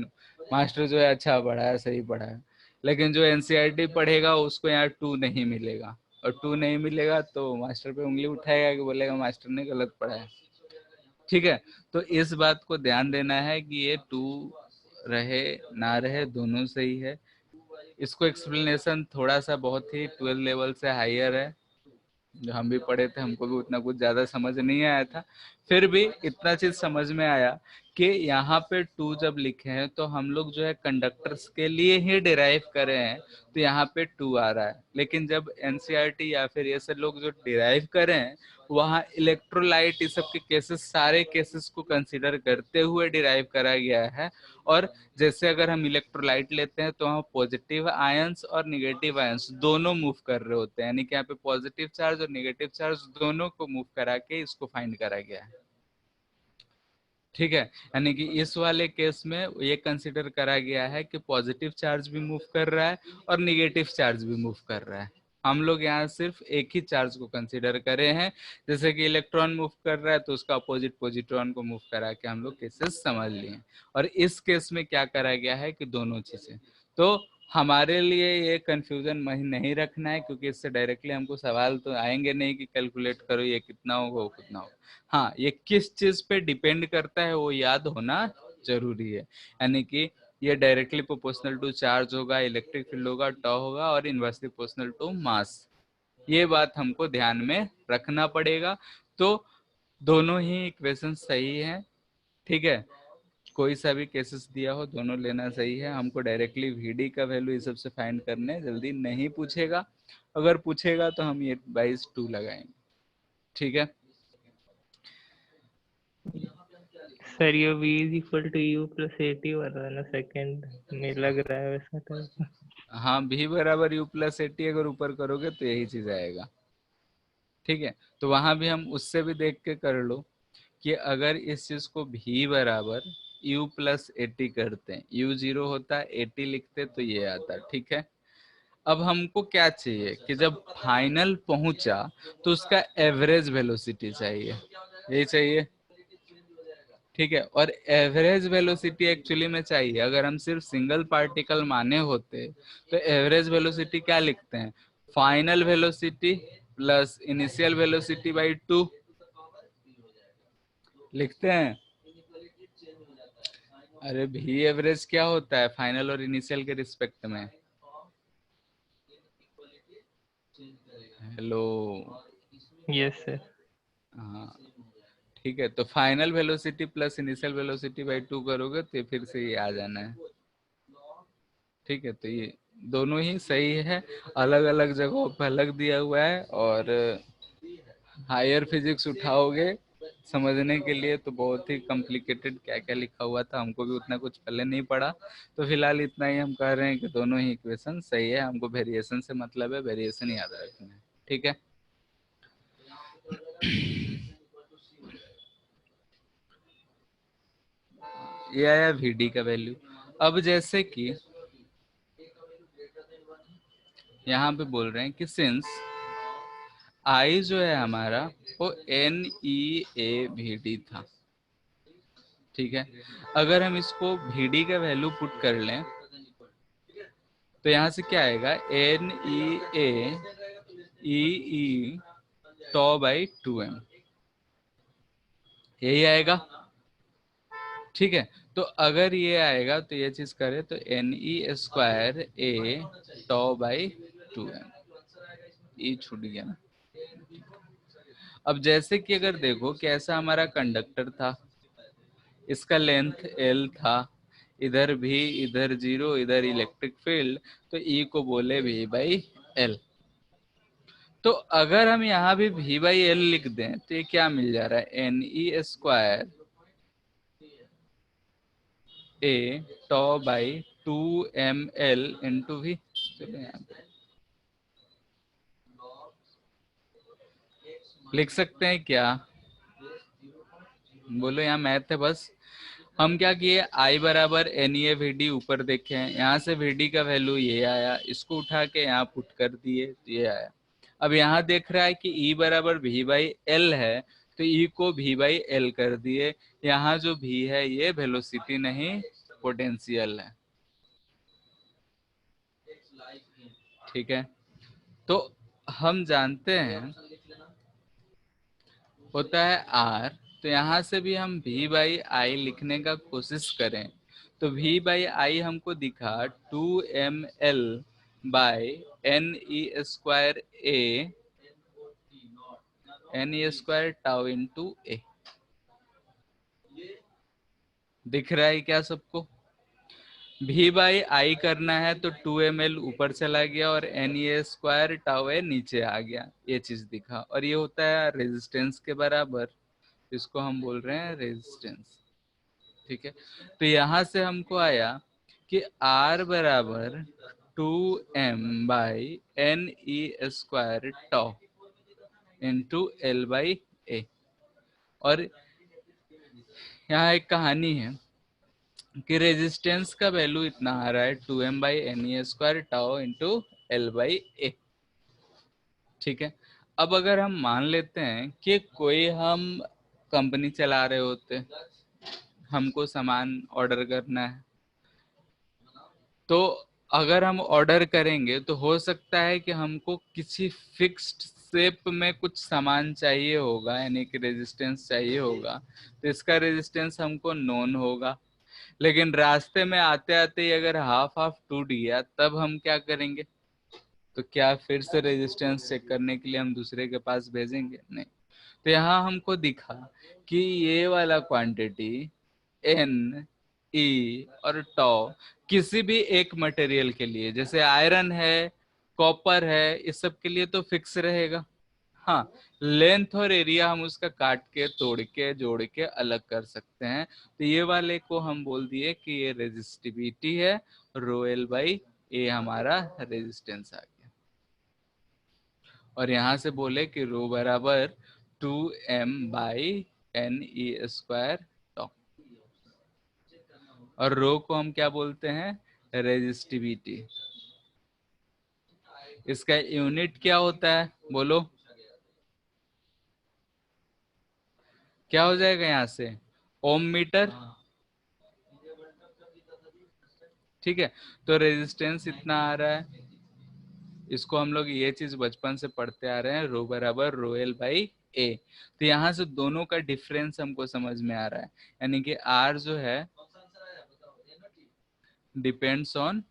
मास्टर जो है अच्छा पढ़ा है, सही पढ़ा है। लेकिन जो एनसीईआरटी पढ़ेगा उसको यहाँ 2 नहीं मिलेगा, और 2 नहीं मिलेगा तो मास्टर पे उंगली उठाएगा कि बोलेगा मास्टर ने गलत पढ़ा है, ठीक है। तो इस बात को ध्यान देना है कि ये 2 रहे ना रहे दोनों सही है। इसको एक्सप्लेनेशन थोड़ा सा बहुत ही 12 लेवल से हायर है, जो हम भी पढ़े थे हमको भी उतना कुछ ज्यादा समझ नहीं आया था, फिर भी इतना चीज समझ में आया कि यहाँ पे 2 जब लिखे हैं तो हम लोग जो है कंडक्टर्स के लिए ही डिराइव करे हैं, तो यहाँ पे 2 आ रहा है। लेकिन जब एनसीईआरटी या फिर ये सब लोग जो डिराइव करे हैं वहाँ इलेक्ट्रोलाइट इस सब के केसेस, सारे केसेस को कंसिडर करते हुए डिराइव करा गया है। और जैसे अगर हम इलेक्ट्रोलाइट लेते हैं तो वहाँ पॉजिटिव आयंस और निगेटिव आयंस दोनों मूव कर रहे होते हैं, यानी कि यहाँ पे पॉजिटिव चार्ज और निगेटिव चार्ज दोनों को मूव करा के इसको फाइंड करा गया है, ठीक है। यानी कि इस वाले केस में ये कंसिडर करा गया है कि पॉजिटिव चार्ज भी मूव कर रहा है और निगेटिव चार्ज भी मूव कर रहा है। हम लोग यहाँ सिर्फ एक ही चार्ज को कंसिडर करे हैं, जैसे कि इलेक्ट्रॉन मूव कर रहा है तो उसका अपोजिट पॉजिट्रॉन को मूव करा के हम लोग केसेस समझ लिए। और इस केस में क्या करा गया है कि दोनों चीजें, तो हमारे लिए ये कंफ्यूजन नहीं रखना है, क्योंकि इससे डायरेक्टली हमको सवाल तो आएंगे नहीं कि कैलकुलेट करो ये कितना होगा वो कितना होगा। हाँ, ये किस चीज पे डिपेंड करता है वो याद होना जरूरी है, यानी कि ये डायरेक्टली प्रोपोर्शनल टू चार्ज होगा, इलेक्ट्रिक फील्ड होगा, टॉ होगा, और इनवर्सली प्रोपोर्शनल टू मास। ये बात हमको ध्यान में रखना पड़ेगा। तो दोनों ही इक्वेशन सही है, ठीक है। कोई सा भी केसेस दिया हो दोनों लेना सही है। हमको डायरेक्टली VD का वैल्यू इस सबसे फाइंड करने जल्दी नहीं पूछेगा, अगर पूछेगा तो हम ये 22 लगाएंगे, ठीक है। सर ये v is equal to u plus AT वाला है ना, सेकंड में लग रहा है वैसा टाइप। हाँ, V बराबर U प्लस AT अगर ऊपर करोगे तो यही चीज आएगा, ठीक है। तो वहां भी हम उससे भी देख के कर लो कि अगर इस चीज को V बराबर U प्लस AT करते हैं, U 0 होता है, AT लिखते तो ये आता, ठीक है। अब हमको क्या चाहिए कि जब फाइनल पहुंचा तो उसका एवरेज वेलोसिटी चाहिए, यही चाहिए, ठीक है। और एवरेज वेलोसिटी एक्चुअली में चाहिए, अगर हम सिर्फ सिंगल पार्टिकल माने होते तो एवरेज वेलोसिटी क्या लिखते हैं, final velocity plus initial velocity by 2 लिखते हैं। अरे भी एवरेज क्या होता है फाइनल और इनिशियल के रिस्पेक्ट में, हेलो, यस सर। हाँ ठीक है। तो final velocity plus initial velocity by 2 करोगे तो फिर से ये आ जाना है, ठीक है। तो ये दोनों ही सही है, अलग अलग जगहों पर अलग दिया हुआ है। और हायर फिजिक्स उठाओगे समझने के लिए तो बहुत ही कॉम्प्लिकेटेड क्या क्या लिखा हुआ था, हमको भी उतना कुछ पहले नहीं पड़ा। तो फिलहाल इतना ही हम कह रहे हैं कि दोनों ही इक्वेशन सही है, हमको वेरिएशन से मतलब है, वेरिएशन याद रखना है, ठीक है। ये आया VD का वैल्यू। अब जैसे कि यहाँ पे बोल रहे हैं कि सिंस I जो है हमारा वो NEAVD था, ठीक है। अगर हम इसको VD का वैल्यू पुट कर लें तो यहाँ से क्या आएगा, NEAEE टॉ बाई 2m, यही आएगा, ठीक है, तो अगर ये आएगा तो ये चीज करे तो Ne² A tau by 2m, ई छूट गया ना। अब जैसे कि अगर देखो कि ऐसा हमारा कंडक्टर था, इसका लेंथ L था, इधर भी, इधर 0, इधर इलेक्ट्रिक फील्ड, तो E को बोले V/L। तो अगर हम यहाँ भी V/L लिख दें तो ये क्या मिल जा रहा है, Ne² A tau by 2mL into V। चलो यहाँ पे लिख सकते हैं क्या, बोलो, यहाँ मैथ है बस। हम क्या किए, I बराबर NeVD ऊपर देखे हैं, यहाँ से VD का वैल्यू ये आया, इसको उठा के यहाँ पुट कर दिए तो ये आया। अब यहाँ देख रहा है कि E बराबर V/L है, तो E को V/L कर दिए। यहाँ जो V है ये वेलोसिटी नहीं पोटेंशियल है। ठीक है, तो हम जानते हैं होता है R, तो यहाँ से भी हम V/I लिखने का कोशिश करें तो V/I हमको दिखा 2mL by Ne² tau into A। दिख रहा है क्या सबको? V/I करना है तो 2mL ऊपर चला गया और Ne² टाउ A नीचे आ गया, ये चीज दिखा। और ये होता है रेजिस्टेंस के बराबर, इसको हम बोल रहे हैं रेजिस्टेंस। ठीक है, तो यहाँ से हमको आया कि R बराबर 2m by Ne² tau into L/A। और यहाँ एक कहानी है कि रेजिस्टेंस का वैल्यू इतना आ रहा है 2m by Ne² tau into L/A। ठीक है, अब अगर हम मान लेते हैं कि कोई हम कंपनी चला रहे होते, हमको सामान ऑर्डर करना है, तो अगर हम ऑर्डर करेंगे तो हो सकता है कि हमको किसी फिक्स्ड शेप में कुछ सामान चाहिए होगा, यानी कि रेजिस्टेंस चाहिए होगा, तो इसका रेजिस्टेंस हमको नोन होगा। लेकिन रास्ते में आते आते ही अगर हाफ हाफ टूट गया तब हम क्या करेंगे? तो क्या फिर से रेजिस्टेंस चेक करने के लिए हम दूसरे के पास भेजेंगे? नहीं। तो यहाँ हमको दिखा कि ये वाला क्वांटिटी N, E और टॉ किसी भी एक मटेरियल के लिए, जैसे आयरन है, कॉपर है, इस सब के लिए तो फिक्स रहेगा। हाँ, लेंथ और एरिया हम उसका काट के, तोड़ के, जोड़ के अलग कर सकते हैं। तो ये वाले को हम बोल दिए कि ये रेजिस्टिविटी है, ρL/A हमारा रेजिस्टेंस आ गया। और यहाँ से बोले कि रो बराबर 2m बाई Ne² टॉ, और रो को हम क्या बोलते हैं? रेजिस्टिविटी। इसका यूनिट क्या होता है बोलो, क्या हो जाएगा यहाँ से? ओम मीटर। ठीक है, तो रेजिस्टेंस इतना आ रहा है, इसको हम लोग ये चीज बचपन से पढ़ते आ रहे हैं, रो बराबर ρL/A। तो यहाँ से दोनों का डिफरेंस हमको समझ में आ रहा है, यानी कि R जो है डिपेंड्स ऑन,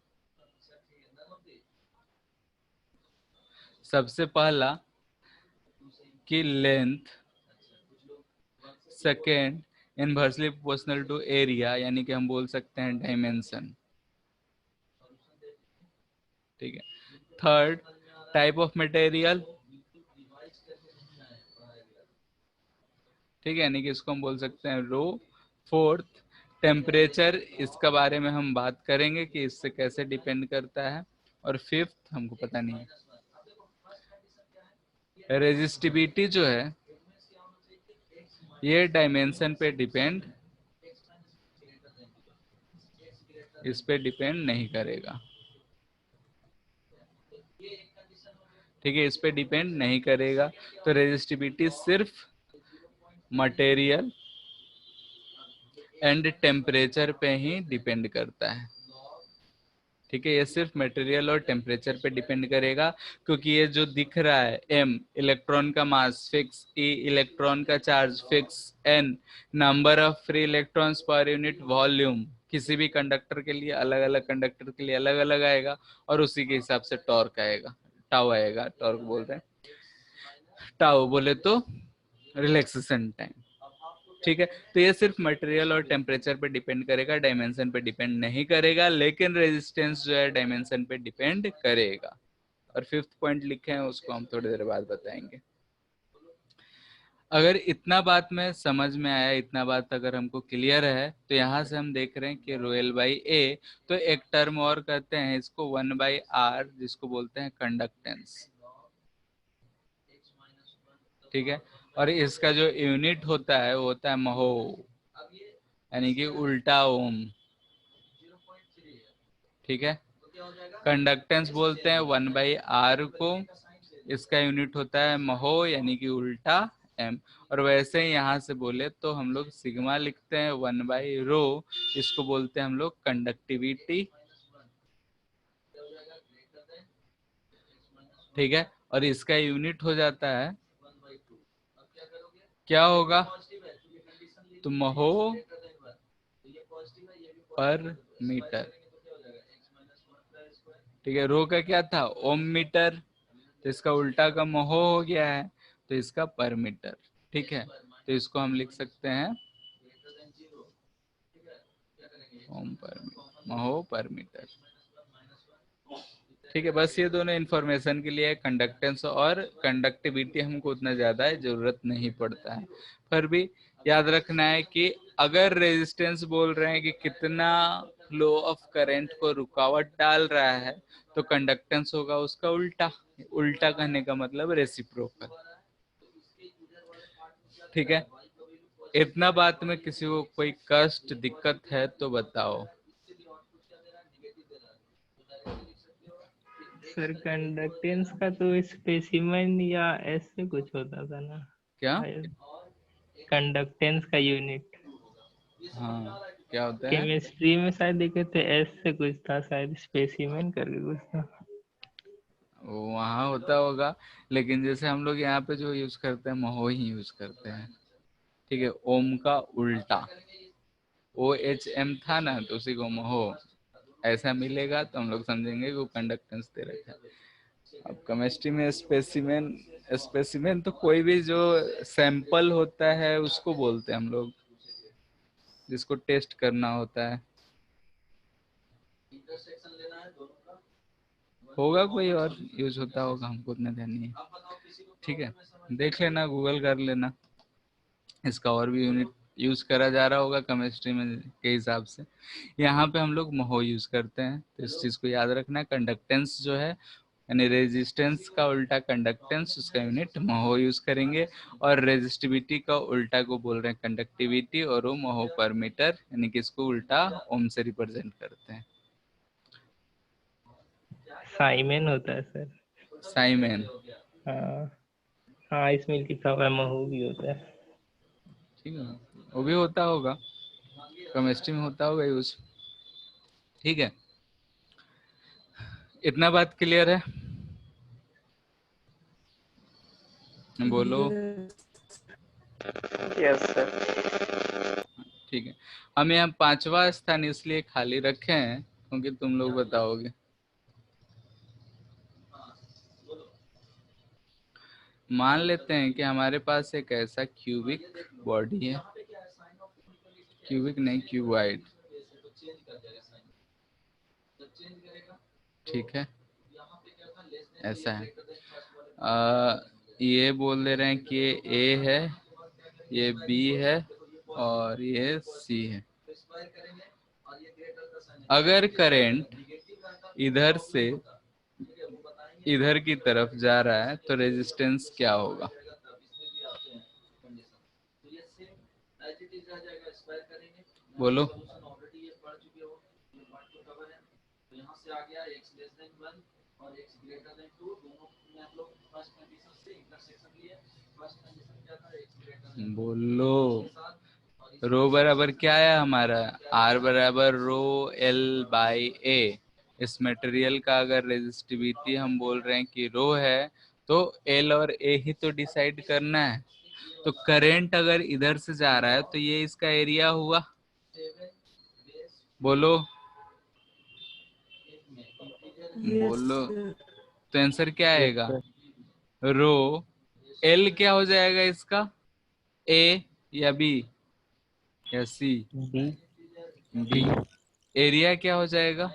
सबसे पहला कि length, second inversely proportional to area, यानी कि हम बोल सकते हैं डायमेंशन। ठीक है, थर्ड टाइप ऑफ मटेरियल। ठीक है, यानी कि इसको हम बोल सकते हैं रो। फोर्थ टेम्परेचर, इसका बारे में हम बात करेंगे कि इससे कैसे डिपेंड करता है। और फिफ्थ हमको पता नहीं है, रेजिस्टिविटी जो है ये डायमेंशन पे डिपेंड, इस पे डिपेंड नहीं करेगा। ठीक है, इस पे डिपेंड नहीं करेगा। तो रेजिस्टिविटी सिर्फ मटेरियल एंड टेम्परेचर पे ही डिपेंड करता है। ठीक है, ये सिर्फ मटेरियल और टेम्परेचर पे डिपेंड करेगा, क्योंकि ये जो दिख रहा है m इलेक्ट्रॉन का मास फिक्स, e इलेक्ट्रॉन का charge fix, n number of free electrons per unit volume, किसी भी कंडक्टर के लिए अलग अलग, कंडक्टर के लिए अलग अलग आएगा, और उसी के हिसाब से टॉर्क आएगा, टाउ आएगा, टॉर्क बोल रहे हैं, टाउ बोले तो रिलैक्सेशन टाइम। ठीक है, तो ये सिर्फ मटेरियल और टेम्परेचर पे डिपेंड करेगा, डायमेंशन पे डिपेंड नहीं करेगा, लेकिन रेजिस्टेंस जो है डायमेंशन पे डिपेंड करेगा। और फिफ्थ पॉइंट लिखे हैं उसको हम थोड़ी देर बाद बताएंगे। अगर इतना बात में समझ में आया, इतना बात अगर हमको क्लियर है, तो यहाँ से हम देख रहे हैं कि रोयल बाई ए, तो एक टर्म और कहते हैं इसको 1/r, जिसको बोलते हैं कंडक्टेंस। ठीक है, और इसका जो यूनिट होता है वो होता है महो, यानी कि उल्टा ओम। ठीक है, कंडक्टेंस बोलते हैं 1/r को, इसका यूनिट होता है महो, यानी कि उल्टा m। और वैसे ही यहाँ से बोले तो हम लोग सिग्मा लिखते हैं 1/ρ, इसको बोलते हैं हम लोग कंडक्टिविटी। ठीक है, और इसका यूनिट हो जाता है, क्या होगा, तो महो पर मीटर। ठीक है, रो का क्या था, ओम मीटर, तो इसका उल्टा का महो हो गया है, तो इसका पर मीटर। ठीक है, तो इसको हम लिख सकते हैं ओम पर महो पर मीटर। ठीक है, बस ये दोनों इंफॉर्मेशन के लिए, कंडक्टेंस और कंडक्टिविटी हमको उतना ज्यादा जरूरत नहीं पड़ता है, पर भी याद रखना है कि अगर रेजिस्टेंस बोल रहे हैं कि कितना फ्लो ऑफ करंट को रुकावट डाल रहा है, तो कंडक्टेंस होगा उसका उल्टा। उल्टा कहने का मतलब रेसिप्रोकल। ठीक है, इतना बात में किसी को कोई कष्ट दिक्कत है तो बताओ। सर कंडक्टेंस का तो स्पेसिमेन या ऐसे कुछ होता था ना, क्या, कंडक्टेंस का यूनिट हाँ क्या होता है, केमिस्ट्री में शायद देखे थे, ऐसे कुछ था शायद, स्पेसिमेन करके कुछ था। वहाँ होता होगा, लेकिन जैसे हम लोग यहाँ पे जो यूज करते हैं महो ही यूज करते हैं। ठीक है, ओम का उल्टा OHM था ना, तो उसी को महो ऐसा मिलेगा, तो हम लोग समझेंगे कि वो कंडक्टेंस दे रखा है। अब केमिस्ट्री में स्पेसिमेन, स्पेसिमेन तो कोई भी जो सैंपल होता है उसको बोलते हैं हम लोग, जिसको टेस्ट करना होता है। होगा कोई और यूज होता होगा, हमको उतना ध्यान नहीं है। ठीक है, देख लेना, गूगल कर लेना, इसका और भी यूनिट यूज करा जा रहा होगा केमिस्ट्री में के हिसाब से। यहाँ पे हम लोग महो यूज करते हैं, तो इस चीज को याद रखना। कंडक्टेंस जो है, यानी रेजिस्टेंस का उल्टा कंडक्टेंस, उसका यूनिट महो यूज करेंगे, और रेजिस्टिविटी का उल्टा को बोल रहे हैं कंडक्टिविटी, और वो महो पर मीटर, यानी कि इसको उल्टा ओम से रिप्रेजेंट करते हैं। साइमेन होता है सर। साइमेन, हाँ हाँ, इसमें लिखा हुआ है महू भी होता है। ठीक है, वो भी होता होगा, केमिस्ट्री में होता होगा यूज। ठीक है, इतना बात क्लियर है, बोलो। Yes sir. ठीक है, हम यहाँ 5वां स्थान इसलिए खाली रखे हैं क्योंकि तुम लोग बताओगे। मान लेते हैं कि हमारे पास एक ऐसा क्यूबिक बॉडी है, क्यूबिक नहीं क्यूबॉइड। ठीक है, ऐसा है, ये बोल दे रहे हैं कि ये ए है, ये बी है, और ये सी है। अगर करंट इधर से इधर की तरफ जा रहा है तो रेजिस्टेंस क्या होगा, बोलो। बोलो, रो बराबर क्या है हमारा, आर बराबर रो एल बाई ए, इस मटेरियल का अगर रेजिस्टिविटी हम बोल रहे हैं कि रो है, तो एल और ए ही तो डिसाइड करना है। तो करंट अगर इधर से जा रहा है तो ये इसका एरिया हुआ, बोलो बोलो। तो आंसर क्या यस आएगा? सर। रो एल क्या हो जाएगा इसका, ए या बी या सी? बी। बी। एरिया क्या हो जाएगा?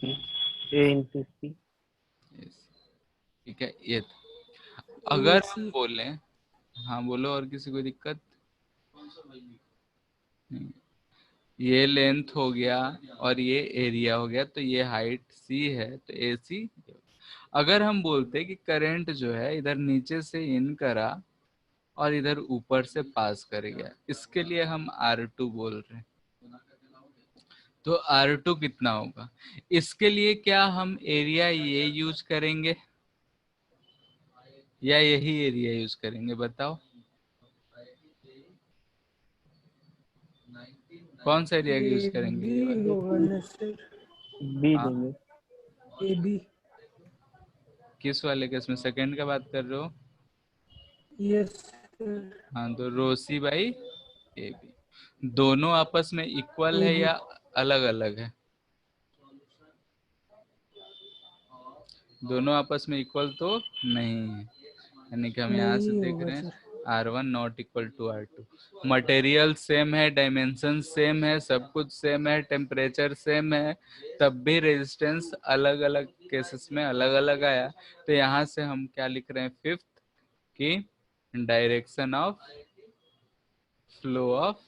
ए इंटू सी। ठीक है, ये था। अगर हम बोले, हाँ बोलो, और किसी को दिक्कत नहीं। ये लेंथ हो गया और ये एरिया हो गया, तो ये हाइट सी है, तो ए सी। अगर हम बोलते कि करंट जो है इधर नीचे से इन करा और इधर ऊपर से पास कर गया, इसके लिए हम R2 बोल रहे हैं। तो R2 कितना होगा? इसके लिए क्या हम एरिया ये यूज करेंगे या यही एरिया यूज करेंगे, बताओ कौन सा एरिया यूज करेंगे? ये वाला? होगा ना सर। बी हाँ, देंगे। A B. किस वाले केस में, सेकंड का बात कर रहे हो? Yes sir. हाँ, तो रोसी बाई ए बी। दोनों आपस में इक्वल ए है बी या अलग अलग है? दोनों आपस में इक्वल तो नहीं है, यानी कि हम यहाँ से नहीं देख होगा रहे हैं sir. R1 not equal to R2। Material same है, डायमेंशन सेम है, सब कुछ सेम है, टेम्परेचर सेम है, तब भी रेजिस्टेंस अलग अलग केसेस में अलग अलग आया। तो यहाँ से हम क्या लिख रहे हैं, फिफ्थ, कि direction of flow of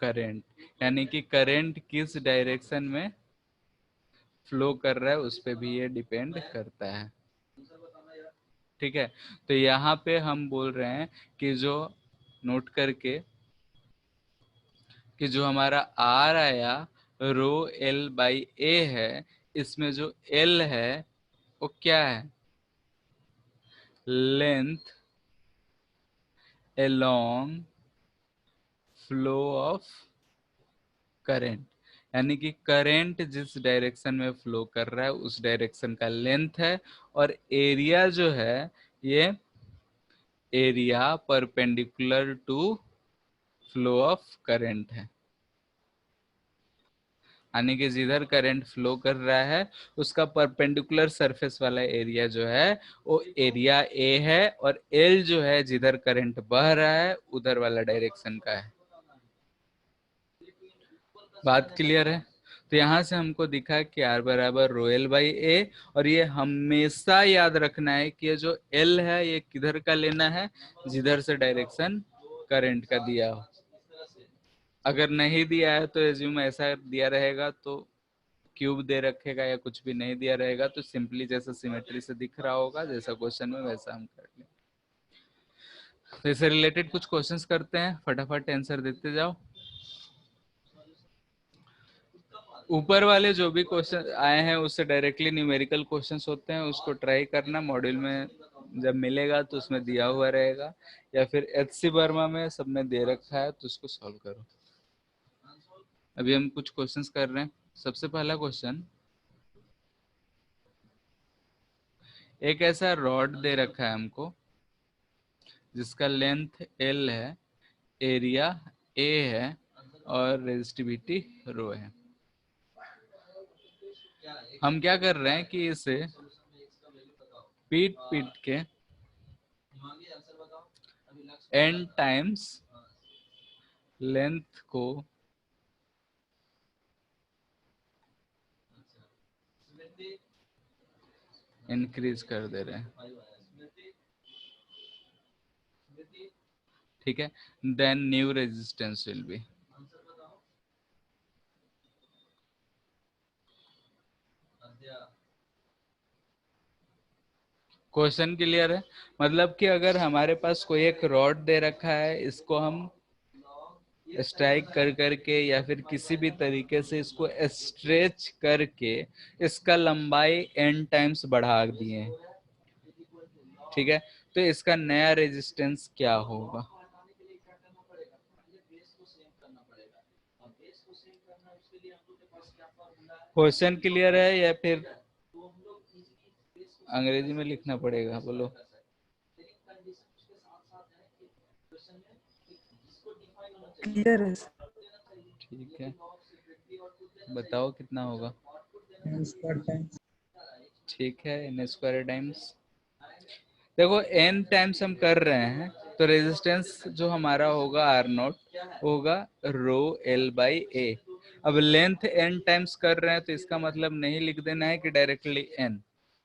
current, यानी कि करंट किस डायरेक्शन में फ्लो कर रहा है उस पे भी ये डिपेंड करता है। ठीक है, तो यहाँ पे हम बोल रहे हैं कि जो, नोट करके, कि जो हमारा आर आया रो एल बाई ए है, इसमें जो एल है वो क्या है, length along flow of current, यानी कि करंट जिस डायरेक्शन में फ्लो कर रहा है उस डायरेक्शन का लेंथ है, और एरिया जो है ये area perpendicular to flow of current है, यानी कि जिधर करंट फ्लो कर रहा है उसका परपेंडिकुलर सरफेस वाला एरिया जो है वो एरिया ए है, और एल जो है जिधर करंट बह रहा है उधर वाला डायरेक्शन का है। बात क्लियर है? तो यहाँ से हमको दिखा कि R बराबर रो एल बाई ए, और ये हमेशा याद रखना है कि ये जो एल है ये किधर का लेना है, जिधर से डायरेक्शन करंट का दिया हो। अगर नहीं दिया है तो एज्यूम ऐसा दिया रहेगा तो क्यूब दे रखेगा, या कुछ भी नहीं दिया रहेगा तो सिंपली जैसा सिमेट्री से दिख रहा होगा जैसा क्वेश्चन में वैसा हम कर लें। तो इससे रिलेटेड कुछ क्वेश्चंस करते हैं, फटाफट आंसर देते जाओ। ऊपर वाले जो भी क्वेश्चन आए हैं उससे डायरेक्टली न्यूमेरिकल क्वेश्चंस होते हैं, उसको ट्राई करना, मॉड्यूल में जब मिलेगा तो उसमें दिया हुआ रहेगा, या फिर HC वर्मा में सब में दे रखा है तो उसको सॉल्व करो। अभी हम कुछ क्वेश्चंस कर रहे हैं। सबसे पहला क्वेश्चन, एक ऐसा रॉड दे रखा है हमको जिसका लेंथ L है, एरिया A है और रेजिस्टिविटी रो है। हम क्या कर रहे हैं कि इसे पीट पीट के n टाइम्स लेंथ को इंक्रीज कर दे रहे हैं। ठीक है, then new resistance will be, question clear है? मतलब कि अगर हमारे पास कोई एक रॉड दे रखा है, इसको हम स्ट्राइक कर करके या फिर किसी भी तरीके से इसको स्ट्रेच करके इसका लंबाई n टाइम्स बढ़ा दिए हैं, ठीक है, तो इसका नया रेजिस्टेंस क्या होगा? क्वेश्चन क्लियर है या फिर अंग्रेजी में लिखना पड़ेगा? बोलो। क्लियर है सर। ठीक है, बताओ कितना होगा। n स्क्वायर टाइम्स ठीक है, n स्क्वायर टाइम्स, देखो n टाइम्स हम कर रहे हैं तो रेजिस्टेंस जो हमारा होगा आर नॉट होगा रो एल बाई ए। अब लेंथ n टाइम्स कर रहे हैं तो इसका मतलब नहीं लिख देना है कि डायरेक्टली n,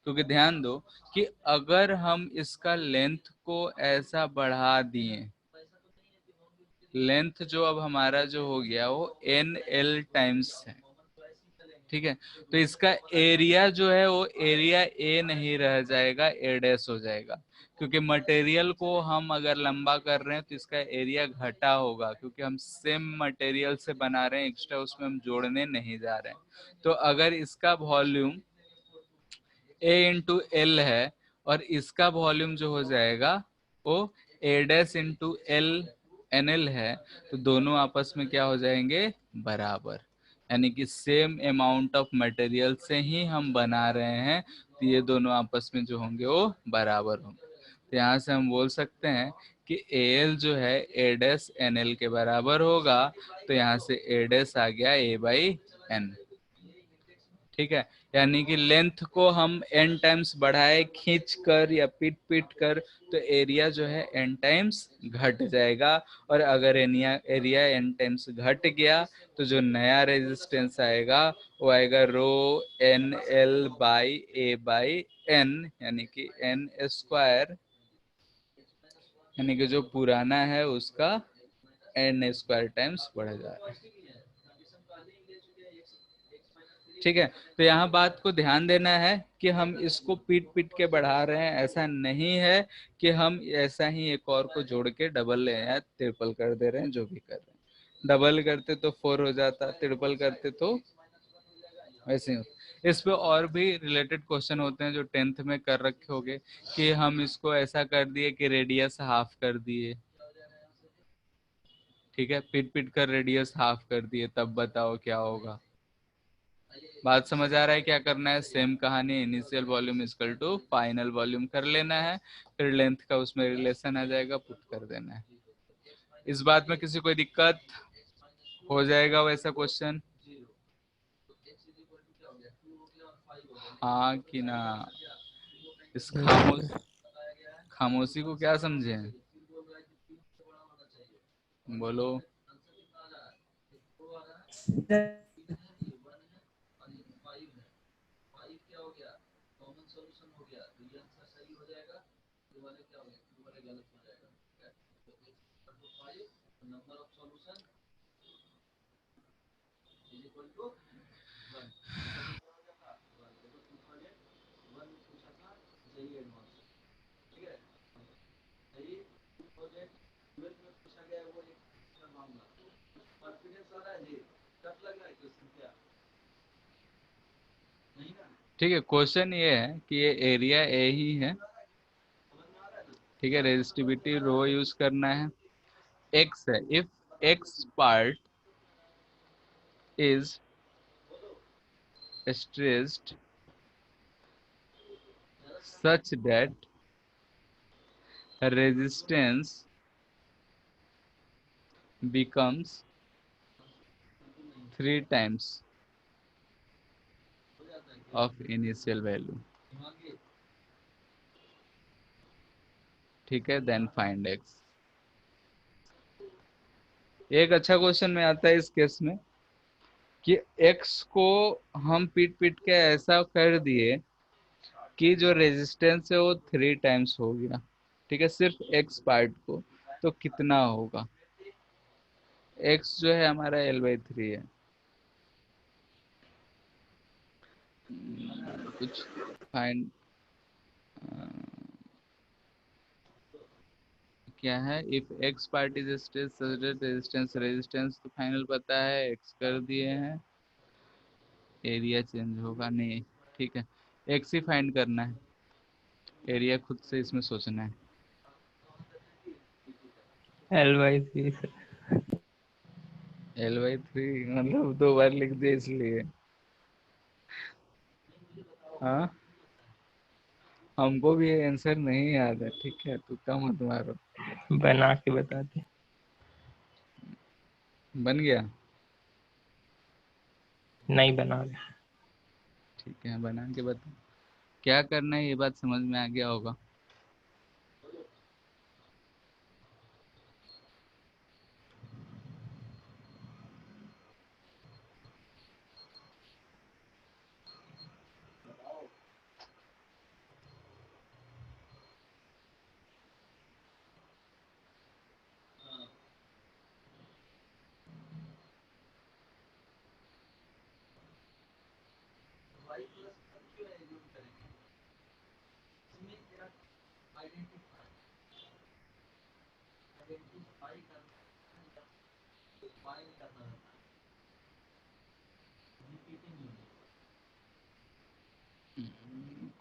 क्योंकि ध्यान दो कि अगर हम इसका लेंथ को ऐसा बढ़ा दिए, लेंथ जो अब हमारा जो हो गया वो एन एल टाइम्स है, ठीक है, तो इसका एरिया जो है वो एरिया ए नहीं रह जाएगा, ए डैश हो जाएगा, क्योंकि मटेरियल को हम अगर लंबा कर रहे हैं तो इसका एरिया घटा होगा, क्योंकि हम सेम मटेरियल से बना रहे हैं, एक्स्ट्रा उसमें हम जोड़ने नहीं जा रहे हैं। तो अगर इसका वॉल्यूम ए इंटू एल है और इसका वॉल्यूम जो हो जाएगा वो A dash into L N L है, तो दोनों आपस में क्या हो जाएंगे, बराबर, यानी कि सेम अमाउंट ऑफ मटेरियल से ही हम बना रहे हैं, तो ये दोनों आपस में जो होंगे वो बराबर होंगे। तो यहाँ से हम बोल सकते हैं कि ए एल जो है ए डैश एन एल के बराबर होगा, तो यहाँ से ए डैश आ गया ए बाई एन, ठीक है, यानी कि लेंथ को हम n टाइम्स बढ़ाए खींच कर या पीट पीट कर, तो एरिया जो है n टाइम्स घट जाएगा, और अगर एरिया n टाइम्स घट गया तो जो नया रेजिस्टेंस आएगा वो आएगा rho N L by A by N, यानी कि n स्क्वायर, यानी कि जो पुराना है उसका n स्क्वायर टाइम्स बढ़ जा रहा है, ठीक है। तो यहाँ बात को ध्यान देना है कि हम इसको पीट पीट के बढ़ा रहे हैं, ऐसा नहीं है कि हम ऐसा ही एक और को जोड़ के डबल या ट्रिपल कर दे रहे हैं, जो भी कर रहे हैं। डबल करते तो 4 हो जाता, ट्रिपल करते तो वैसे ही होता। इस पे और भी रिलेटेड क्वेश्चन होते हैं जो 10th में कर रखे होंगे, कि हम इसको ऐसा कर दिए कि रेडियस हाफ कर दिए, ठीक है, पीट पीट कर रेडियस हाफ कर दिए, तब बताओ क्या होगा। बात समझ आ रहा है क्या करना है? सेम कहानी, initial volume equal to final volume कर लेना है, फिर लेंथ का उसमें रिलेशन आ जाएगा, पुट कर देना है। इस बात में किसी कोई दिक्कत? हो जाएगा वैसा क्वेश्चन, हाँ कि ना? इस खामोशी को क्या समझे, बोलो। ठीक है, क्वेश्चन ये है कि ये एरिया ए ही है, ठीक है, रेजिस्टिविटी रो यूज करना है, एक्स है, if x part is stressed such that resistance becomes 3 times of initial value, ठीक है, देन फाइंड x। एक अच्छा क्वेश्चन में आता है इस केस में कि x को हम पीट पीट के ऐसा कर दिए कि जो रेजिस्टेंस है वो 3 टाइम्स हो गया, ठीक है, सिर्फ x पार्ट को, तो कितना होगा? x जो है हमारा L/3 है, कुछ फाइंड क्या है, if x part is stress resistance, resistance तो फाइनल पता है, एक्स कर दिए हैं, एरिया चेंज होगा नहीं, ठीक है, एक्स ही फाइंड करना है, एरिया खुद से इसमें सोचना है। L/3 sir. L/3 मतलब 2 बार लिख दिया इसलिए, हाँ, हमको भी आंसर नहीं याद है, ठीक है, तुक्का मत मारो। बना के बता दे। बन गया? नहीं बना रहे। ठीक है, बना के बता। क्या करना है ये बात समझ में आ गया होगा।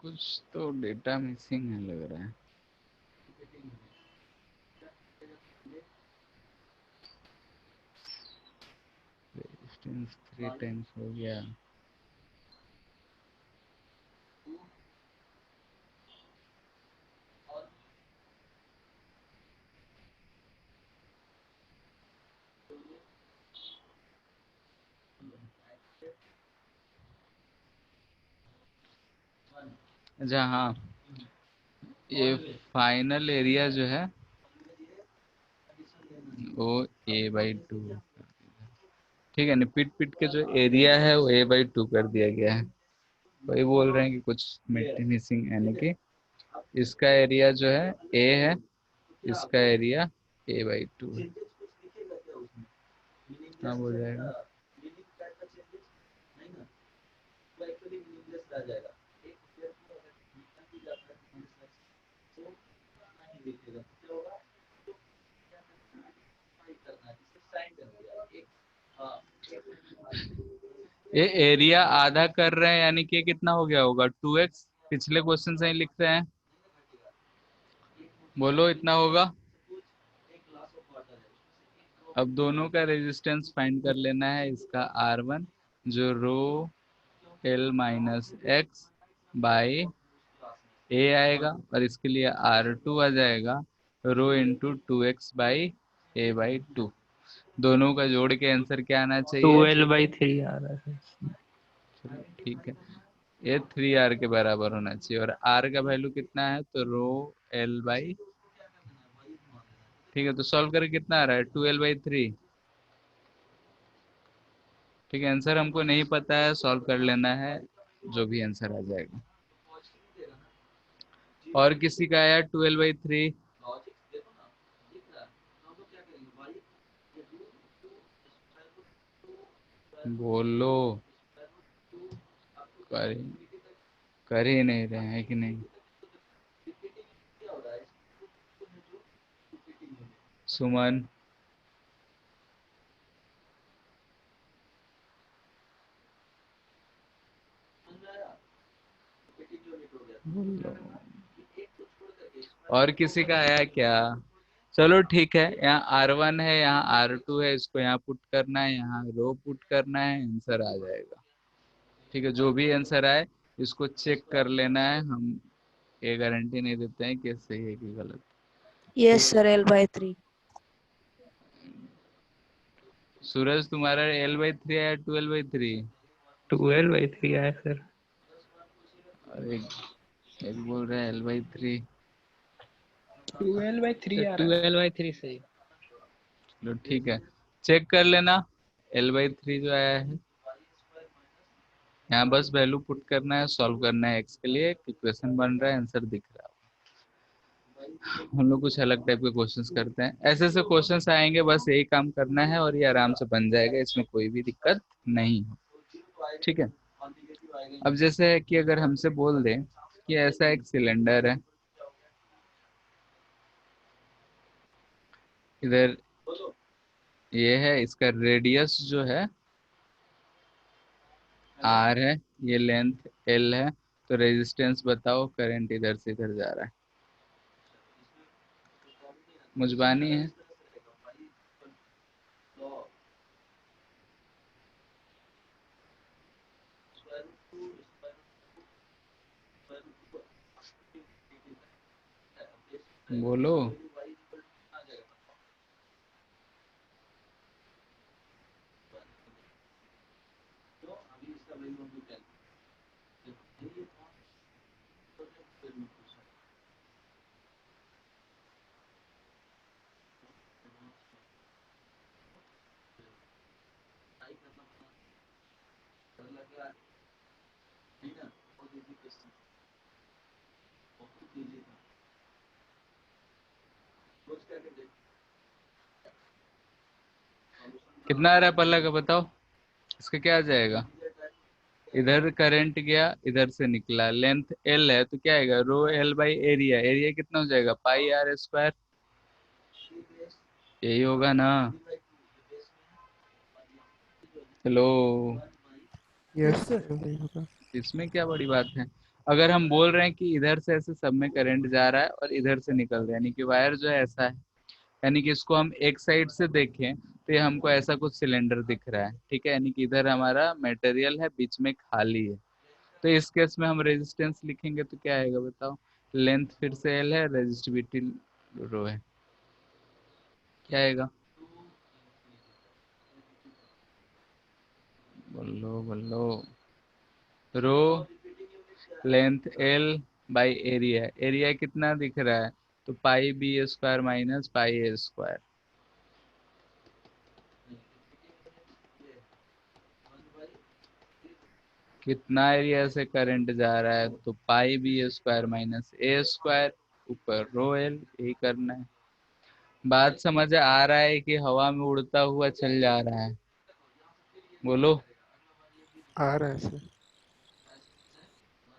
कुछ तो डेटा मिसिंग है लग रहा है। रेजिस्टेंस 3 टाइम्स हो गया। अच्छा हाँ, ये फाइनल एरिया जो है वो A/2, ठीक है ना। पिट पिट के जो एरिया है वो A/2 कर दिया गया है। वही बोल रहे हैं कि कुछ मिट्टी मिसिंग, यानी कि इसका एरिया जो है A है, इसका एरिया A/2 है। अब हो जाएगा। ये एरिया आधा कर रहे हैं, यानी कि कितना हो गया होगा 2x। पिछले क्वेश्चन से ही लिख रहे हैं, बोलो इतना होगा। अब दोनों का रेजिस्टेंस फाइंड कर लेना है। इसका R1 जो रो L-x बाई A आएगा, और इसके लिए R2 आ जाएगा रो इंटू 2x/A/2। दोनों का जोड़ के आंसर क्या आना चाहिए? 12/3 आ रहा है। चलो ठीक है, ये 3R के बराबर होना चाहिए। और R का वैल्यू कितना है? तो रो L/, ठीक है। तो सॉल्व करके कितना आ रहा है? 12/3। ठीक है, आंसर हमको नहीं पता है, सॉल्व कर लेना है, जो भी आंसर आ जाएगा। और किसी का आया 12/3? बोलो। कर कर ही नहीं रहे हैं कि नहीं? सुमन, बोलो। और किसी का आया क्या? चलो ठीक है, यहाँ R1 है, यहाँ R2 है, इसको यहाँ पुट करना है, यहाँ रो पुट करना है, आंसर आ जाएगा। ठीक है, जो भी आंसर आए इसको चेक कर लेना है। हम ये गारंटी नहीं देते हैं कि सही है कि गलत। Yes, sir. L/3. सूरज, तुम्हारा L/3 आया 12/3? 12/3 आया सर। और एक बोल रहा है L/3। 12/3 आ रहा है। 12/3 सही। चलो ठीक है, चेक कर लेना। L/3 जो आया है, यहाँ बस वैल्यू पुट करना है, सॉल्व करना है x के लिए। इक्वेशन बन रहा है, आंसर दिख रहा है। हम लोग कुछ अलग टाइप के क्वेश्चंस करते हैं, ऐसे ऐसे क्वेश्चंस आएंगे, बस यही काम करना है और ये आराम से बन जाएगा, इसमें कोई भी दिक्कत नहीं हो। ठीक है। अब जैसे है कि अगर हमसे बोल दें कि ऐसा एक सिलेंडर है, इधर ये है, इसका रेडियस जो है R है, ये लेंथ L है, तो रेजिस्टेंस बताओ। करंट इधर से इधर जा रहा है, मुझबानी है। बोलो। कितना आ रहा है पल्ला का बताओ, इसका क्या आ जाएगा? इधर करंट गया, इधर से निकला, लेंथ एल है तो क्या आएगा, रो एल बाई एरिया। एरिया कितना हो जाएगा, पाई आर स्क्वायर। यही होगा ना? हेलो, यस सर वही होगा। इसमें क्या बड़ी बात है? अगर हम बोल रहे हैं कि इधर से ऐसे सब में करंट जा रहा है और इधर से निकल रहा है, यानी कि वायर जो है ऐसा है, यानी कि इसको हम एक साइड से देखें तो ये हमको ऐसा कुछ सिलेंडर दिख रहा है, ठीक है, यानी कि इधर हमारा मटेरियल है, बीच में खाली है। तो इस केस में हम रेजिस्टेंस लिखेंगे तो क्या आएगा बताओ? लेंथ फिर से एल है, रेजिस्टिविटी रो है, क्या आएगा? बोलो बोलो। Rho length L by area, area कितना दिख रहा है, तो pi B square minus pi A square. कितना एरिया से करंट जा रहा है, तो pi B square minus A square, ऊपर रो एल, यही करना है। बात समझ आ रहा है कि हवा में उड़ता हुआ चल जा रहा है? बोलो। आ रहा है सर।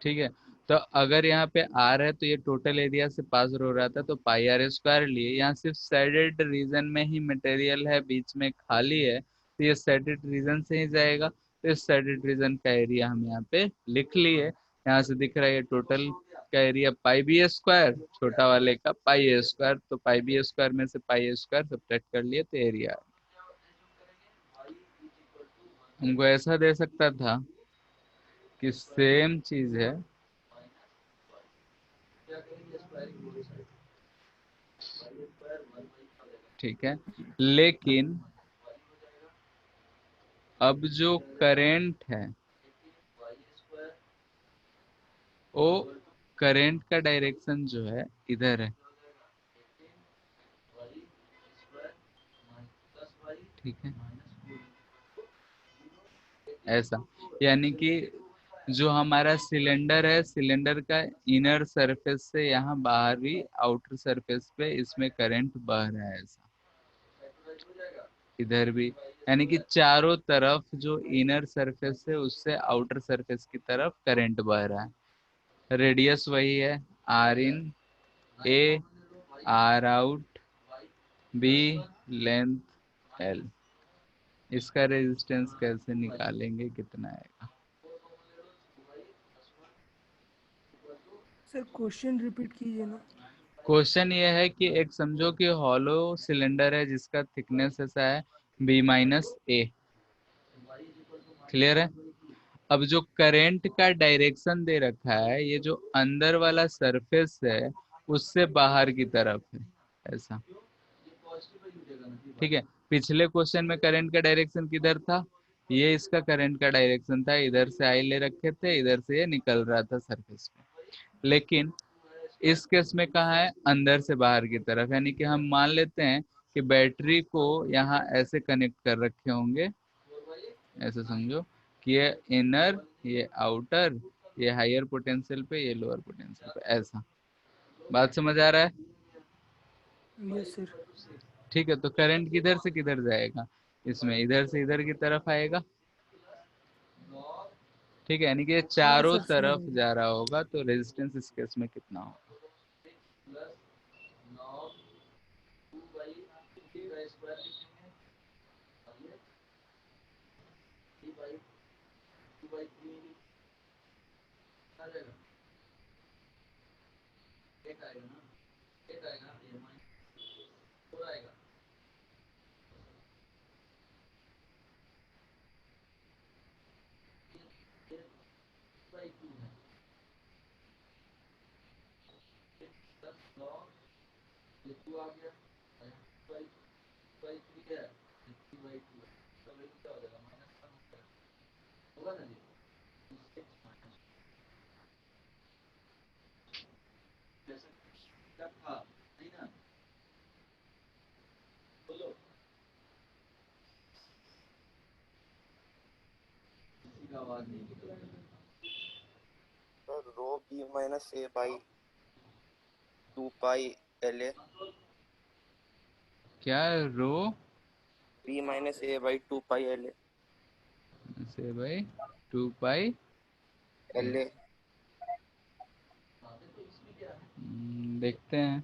ठीक है, तो अगर यहाँ पे आर है तो ये टोटल एरिया से पास हो रहा था, तो पाई आर स्क्वायर लिए। यहाँ सिर्फ शेडेड रीजन में ही मटेरियल है, बीच में खाली है, तो ये शेडेड रीजन से ही जाएगा। तो इस शेडेड रीजन का एरिया हम यहाँ पे लिख लिए। यहाँ से दिख रहा है ये टोटल का एरिया पाई बी स्क्वायर, छोटा वाले का पाई ए स्क्वायर, तो पाई बी स्क्वायर में से पाई ए स्क्वायर सब्ट्रैक्ट कर लिए तो एरिया। हमको ऐसा दे सकता था कि सेम चीज है, ठीक है, लेकिन अब जो करंट है वो करंट का डायरेक्शन जो है इधर है, ठीक है, ऐसा। यानी कि जो हमारा सिलेंडर है, सिलेंडर का इनर सरफेस से यहाँ बाहरी आउटर सरफेस पे इसमें करंट बह रहा है, ऐसा। इधर भी, यानी कि चारों तरफ जो इनर सरफेस है उससे आउटर सरफेस की तरफ करंट बह रहा है। रेडियस वही है, R in, A, R out, B, length L. इसका रेजिस्टेंस कैसे निकालेंगे, कितना आएगा? सर क्वेश्चन रिपीट कीजिए ना। क्वेश्चन ये है कि एक समझो कि हॉलो सिलेंडर है जिसका थिकनेस ऐसा है बी माइनस ए, क्लियर है? अब जो करंट का डायरेक्शन दे रखा है, ये जो अंदर वाला सरफेस है उससे बाहर की तरफ है, ऐसा, ठीक है। पिछले क्वेश्चन में करंट का डायरेक्शन किधर था, ये इसका करंट का डायरेक्शन था, इधर से आई ले रखे थे, इधर से ये निकल रहा था सरफेस पे। लेकिन इस केस में कहाँ है, अंदर से बाहर की तरफ, यानी कि हम मान लेते हैं कि बैटरी को यहाँ ऐसे कनेक्ट कर रखे होंगे, ऐसे समझो कि ये इनर, ये आउटर, ये हायर पोटेंशियल पे, ये लोअर पोटेंशियल पे, ऐसा। बात समझ आ रहा है? Yes sir. ठीक है, तो करंट किधर से किधर जाएगा, इसमें इधर से इधर की तरफ आएगा, ठीक है, यानी कि ये हाँ चारों सर समझ तरफ गए। जा रहा होगा, तो रेजिस्टेंस इस केस में कितना होगा? तो rho B minus A by 2 pi L A, क्या rho B minus A by 2 pi L A, से भाई 2 पाई एल ए। देखते हैं।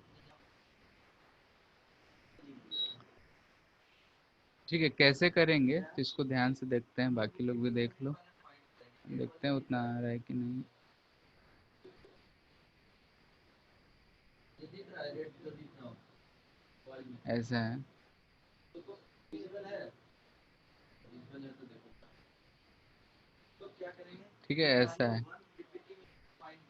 ठीक है, कैसे करेंगे तो इसको ध्यान से देखते हैं, बाकी लोग भी देख लो, देखते हैं उतना आ रहा है कि नहीं। ऐसा है, ठीक है, ऐसा है।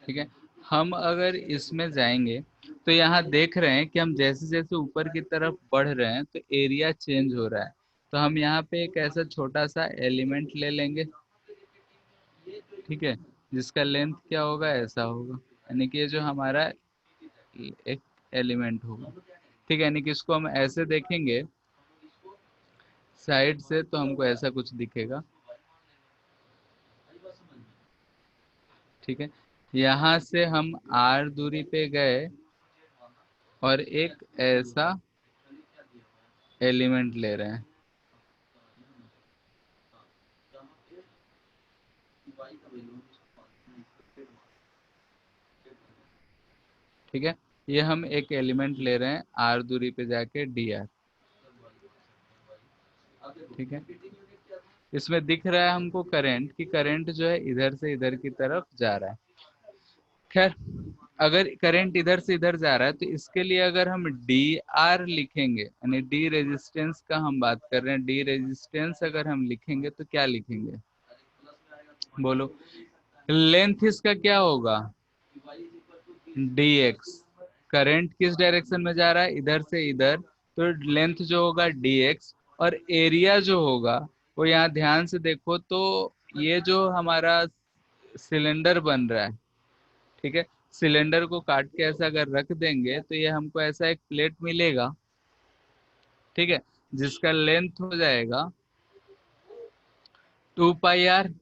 ठीक है, हम अगर इसमें जाएंगे तो यहाँ देख रहे हैं कि हम जैसे जैसे ऊपर की तरफ बढ़ रहे हैं तो एरिया चेंज हो रहा है। तो हम यहाँ पे एक ऐसा छोटा सा एलिमेंट ले लेंगे, ठीक है, जिसका लेंथ क्या होगा, ऐसा होगा, यानी कि ये जो हमारा एक एलिमेंट होगा। ठीक है, यानी कि इसको हम ऐसे देखेंगे साइड से तो हमको ऐसा कुछ दिखेगा। ठीक है, यहाँ से हम r दूरी पे गए और एक ऐसा एलिमेंट ले रहे हैं। ठीक है, ये हम एक एलिमेंट ले रहे हैं r दूरी पे जाके dr। ठीक है, इसमें दिख रहा है हमको करंट, कि करंट जो है इधर से इधर की तरफ जा रहा है। खैर, अगर करंट इधर से इधर जा रहा है तो इसके लिए अगर हम डी आर लिखेंगे, यानी डी रेजिस्टेंस का हम बात कर रहे हैं, डी रेजिस्टेंस अगर हम लिखेंगे तो क्या लिखेंगे, बोलो। लेंथ इसका क्या होगा, डी एक्स। करंट किस डायरेक्शन में जा रहा है, इधर से इधर, तो लेंथ जो होगा डी एक्स। और एरिया जो होगा वो यहाँ ध्यान से देखो तो ये जो हमारा सिलेंडर बन रहा है, ठीक है, सिलेंडर को काट के ऐसा अगर रख देंगे तो ये हमको ऐसा एक प्लेट मिलेगा, ठीक है, जिसका लेंथ हो जाएगा 2 पाई आर।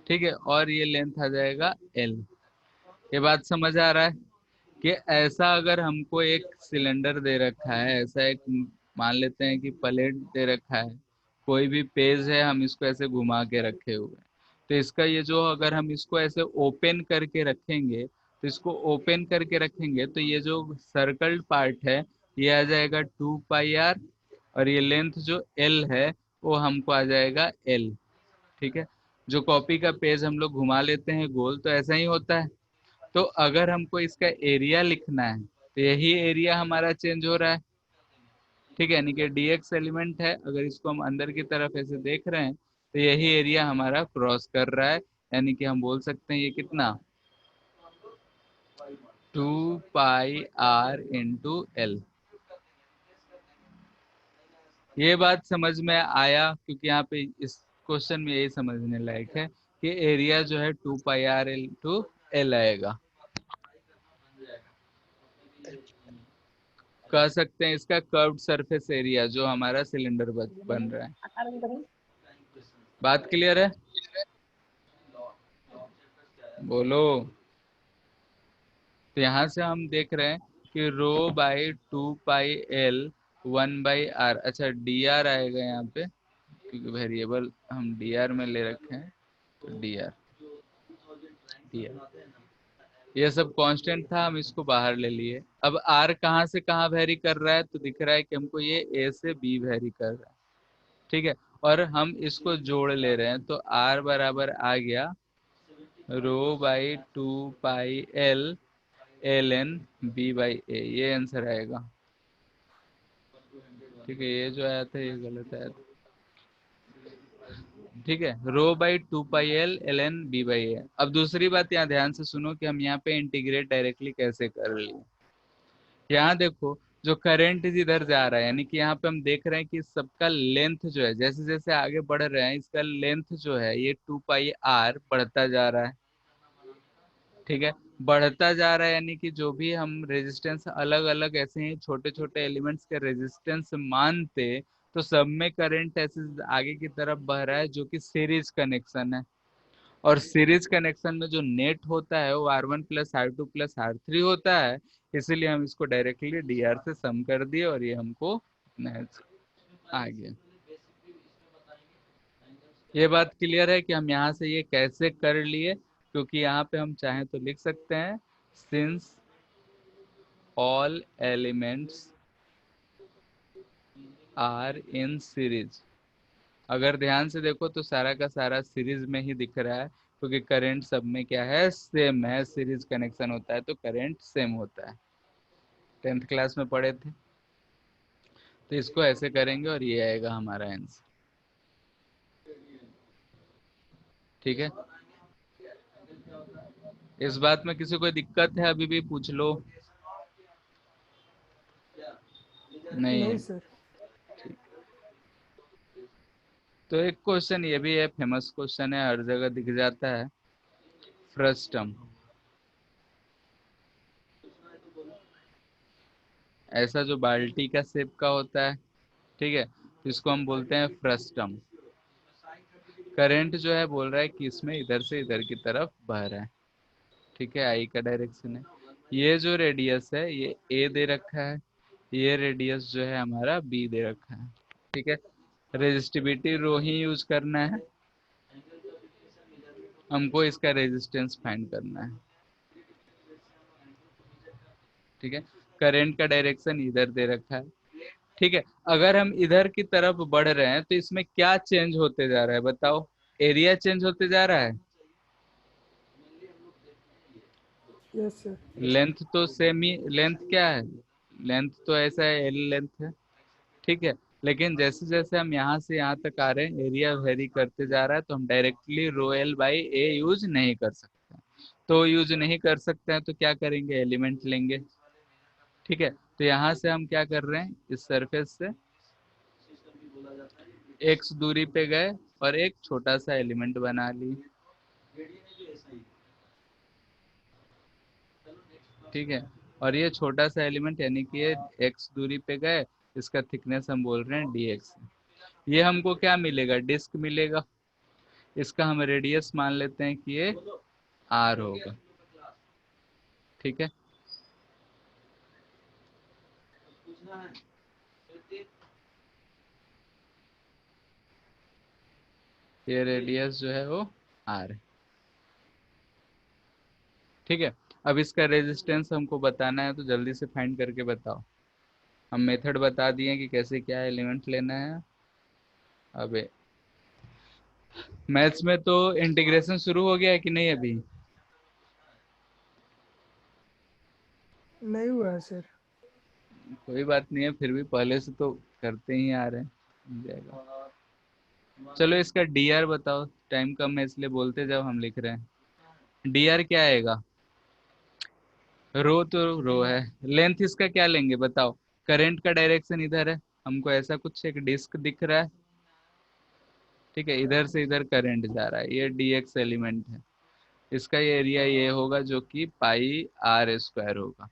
ठीक है, और ये लेंथ आ जाएगा एल। ये बात समझ आ रहा है कि ऐसा अगर हमको एक सिलेंडर दे रखा है, ऐसा एक मान लेते हैं कि प्लेट दे रखा है, कोई भी पेज है, हम इसको ऐसे घुमा के रखे हुए हैं, तो इसका ये जो अगर हम इसको ऐसे ओपन करके रखेंगे, तो इसको ओपन करके रखेंगे तो ये जो सर्कल्ड पार्ट है ये आ जाएगा 2 पाई आर, और ये लेंथ जो एल है वो हमको आ जाएगा एल। ठीक है, जो कॉपी का पेज हम लोग घुमा लेते हैं गोल, तो ऐसा ही होता है। तो अगर हमको इसका एरिया लिखना है तो यही एरिया हमारा चेंज हो रहा है। ठीक है, यानी कि dx एलिमेंट है, अगर इसको हम अंदर की तरफ ऐसे देख रहे हैं तो यही एरिया हमारा क्रॉस कर रहा है, यानी कि हम बोल सकते हैं ये कितना, 2 पाई r × l। ये बात समझ में आया, क्योंकि यहाँ पे इस क्वेश्चन में यही समझने लायक है कि एरिया जो है 2 पाई r × l आएगा। कह सकते हैं इसका कर्व्ड सरफेस एरिया जो हमारा सिलेंडर बन रहा है। बात क्लियर है, बोलो। तो यहाँ से हम देख रहे हैं कि रो बाई 2 पाई एल 1/r। अच्छा, डी आर आएगा यहाँ पे, क्योंकि वेरिएबल हम डी आर में ले रखे हैं, तो डी आर ये सब कांस्टेंट था, हम इसको बाहर ले लिए। अब आर कहाँ से कहाँ वेरी कर रहा है, तो दिख रहा है कि हमको ये ए से बी वेरी कर रहा है। ठीक है, और हम इसको जोड़ ले रहे हैं, तो आर बराबर आ गया rho by 2 pi L L N B by A, ये आंसर आएगा। ठीक है, ये जो आया था ये गलत आया था। ठीक है, rho by 2 pi L L N B by A. अब दूसरी बात यहाँ ध्यान से सुनो कि हम यहाँ पे इंटीग्रेट डायरेक्टली कैसे कर लिए। यहाँ देखो, जो करंट इधर जा रहा है, यानी कि यहाँ पे हम देख रहे हैं कि सबका लेंथ जो है, जैसे जैसे आगे बढ़ रहे हैं, इसका लेंथ जो है ये 2 पाई आर बढ़ता जा रहा है। ठीक है, बढ़ता जा रहा है, यानी कि जो भी हम रेजिस्टेंस अलग अलग ऐसे ही छोटे छोटे एलिमेंट्स के रेजिस्टेंस मानते, तो सब में करंट ऐसे आगे की तरफ बह रहा है, जो कि सीरीज कनेक्शन है। और सीरीज कनेक्शन में जो नेट होता है वो R1 plus R2 plus R3 होता है। इसीलिए हम इसको डायरेक्टली DR से सम कर दिए और ये हमको आ गया। ये बात क्लियर है कि हम यहाँ से ये कैसे कर लिए, क्योंकि यहाँ पे हम चाहें तो लिख सकते हैं since all elements are in series. अगर ध्यान से देखो तो सारा का सारा सीरीज में ही दिख रहा है, क्योंकि करंट सब में क्या है, सेम है। सीरीज कनेक्शन होता है तो करंट सेम होता है, 10th क्लास में पढ़े थे। तो इसको ऐसे करेंगे और ये आएगा हमारा आंसर। ठीक है, इस बात में किसी को दिक्कत है अभी भी पूछ लो। नहीं नहीं है। सर। तो एक क्वेश्चन ये भी है, फेमस क्वेश्चन है, हर जगह दिख जाता है, फ्रस्टम। ऐसा जो बाल्टी का शेप का होता है, ठीक है, तो इसको हम बोलते हैं फ्रस्टम। करंट जो है बोल रहा है कि इसमें इधर से इधर की तरफ बह रहा है। ठीक है, आई का डायरेक्शन है। ये जो रेडियस है ये ए दे रखा है, ये रेडियस जो है हमारा बी दे रखा है। ठीक है, रेजिस्टिविटी रो ही यूज करना है, हमको इसका रेजिस्टेंस फाइंड करना है। ठीक है, करंट का डायरेक्शन इधर दे रखा है। ठीक है, अगर हम इधर की तरफ बढ़ रहे हैं तो इसमें क्या चेंज होते जा रहा है बताओ? एरिया चेंज होते जा रहा है। Yes sir. लेंथ तो सेम ही, लेंथ क्या है, लेंथ तो ऐसा है, एल लेंथ है। ठीक है, लेकिन जैसे जैसे हम यहाँ से यहाँ तक आ रहे हैं, एरिया वेरी करते जा रहा है, तो हम directly row L by A use नहीं कर सकते। तो यूज नहीं कर सकते हैं तो क्या करेंगे, एलिमेंट लेंगे। ठीक है, तो यहाँ से हम क्या कर रहे हैं, इस सरफेस से x दूरी पे गए और एक छोटा सा एलिमेंट बना ली। ठीक है, और ये छोटा सा एलिमेंट यानी कि ये x दूरी पे गए, इसका थिकनेस हम बोल रहे हैं dx। ये हमको क्या मिलेगा, डिस्क मिलेगा। इसका हम रेडियस मान लेते हैं कि ये r होगा। ठीक है, ये रेडियस जो है वो r है। ठीक है, अब इसका रेजिस्टेंस हमको बताना है, तो जल्दी से फाइंड करके बताओ। हम मेथड बता दिए कि कैसे क्या एलिमेंट लेना है। अबे मैथ्स में तो इंटीग्रेशन शुरू हो गया है कि नहीं अभी? नहीं हुआ है सर। कोई बात नहीं है, फिर भी पहले से तो करते ही आ रहे हैं, हो जाएगा। चलो इसका dr बताओ, टाइम कम है इसलिए बोलते जाओ, हम लिख रहे हैं। dr क्या आएगा, रो तो रो है, लेंथ इसका क्या लेंगे बताओ? करंट का डायरेक्शन इधर है, हमको ऐसा कुछ एक डिस्क दिख रहा है। ठीक है, इधर से इधर करंट जा रहा है, ये dx एलिमेंट है। इसका ये एरिया ये होगा जो कि पाई आर स्क्वायर होगा।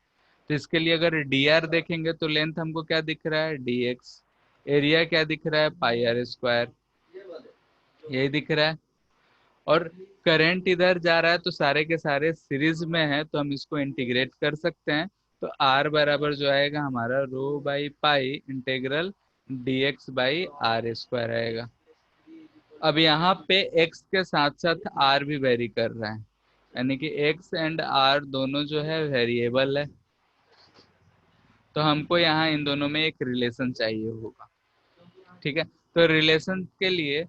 तो इसके लिए अगर dr देखेंगे तो लेंथ हमको क्या दिख रहा है, dx। एरिया क्या दिख रहा है, पाई आर स्क्वायर, यही दिख रहा है। और करंट इधर जा रहा है तो सारे के सारे सीरीज में है, तो हम इसको इंटीग्रेट कर सकते हैं। तो r बराबर जो आएगा हमारा rho by pi integral dx by R square आएगा। अब यहाँ पे x के साथ साथ r भी वेरी कर रहा है, यानी कि x एंड r दोनों जो है वेरिएबल है। तो हमको यहाँ इन दोनों में एक रिलेशन चाहिए होगा। ठीक है, तो रिलेशन के लिए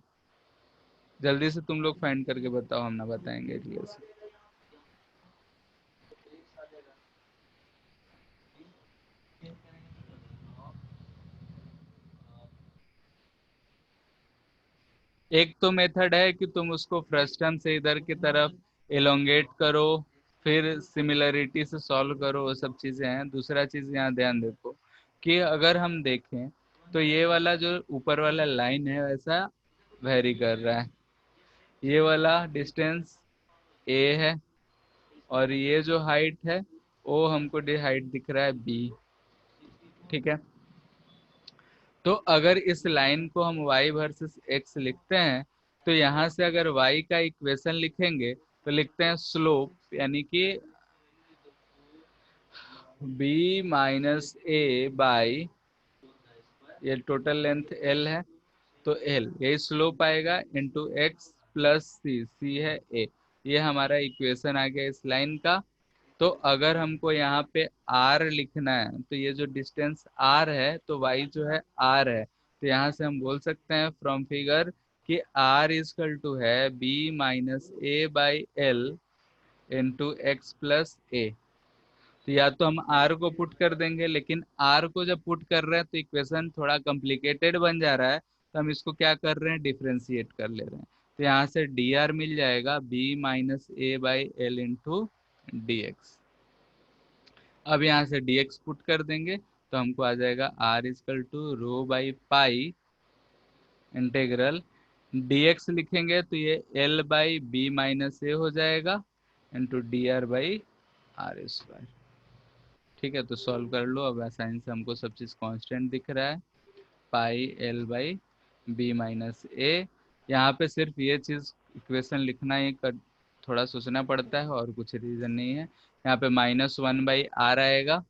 जल्दी से तुम लोग फाइंड करके बताओ, हम ना बताएंगे रिलेशन। एक तो मेथड है कि तुम उसको फ्रस्टम से इधर की तरफ एलोंगेट करो, फिर सिमिलरिटी से सॉल्व करो, वो सब चीजें हैं। दूसरा चीज यहाँ ध्यान देखो कि अगर हम देखें तो ये वाला जो ऊपर वाला लाइन है वैसा वेरी कर रहा है, ये वाला डिस्टेंस ए है और ये जो हाइट है वो हमको हाइट दिख रहा है बी। ठीक है, तो अगर इस लाइन को हम y वर्सेस x लिखते हैं तो यहाँ से अगर y का इक्वेशन लिखेंगे तो लिखते हैं स्लोप यानी कि b माइनस ए बाई, ये टोटल लेंथ l है तो l, यही स्लोप आएगा, इंटू एक्स प्लस सी, सी है a। ये हमारा इक्वेशन आ गया इस लाइन का। तो अगर हमको यहाँ पे r लिखना है तो ये जो डिस्टेंस r है तो y जो है r है, तो यहाँ से हम बोल सकते हैं फ्रॉम फिगर कि r इजकल टू है b minus A by L into X plus A. तो या तो हम r को पुट कर देंगे, लेकिन r को जब पुट कर रहे हैं तो इक्वेशन थोड़ा कॉम्प्लिकेटेड बन जा रहा है, तो हम इसको क्या कर रहे हैं, डिफ्रेंशिएट कर ले रहे हैं। तो यहाँ से dr मिल जाएगा b minus A by L into D x. अब यहाँ से dx पुट कर देंगे तो हमको आ जाएगा r equal to rho by pi integral dx लिखेंगे तो ये l by B minus A हो जाएगा into D R by R square. ठीक है, तो सॉल्व कर लो। अब आसानी से हमको सब चीज़ कांस्टेंट दिख रहा है, pi L by B minus A. यहाँ पे सिर्फ ये चीज़ इक्वेशन लिखना ही थोड़ा सोचना पड़ता है और कुछ रीज़न नहीं है। यहाँ पे -1 बाई आर आएगा,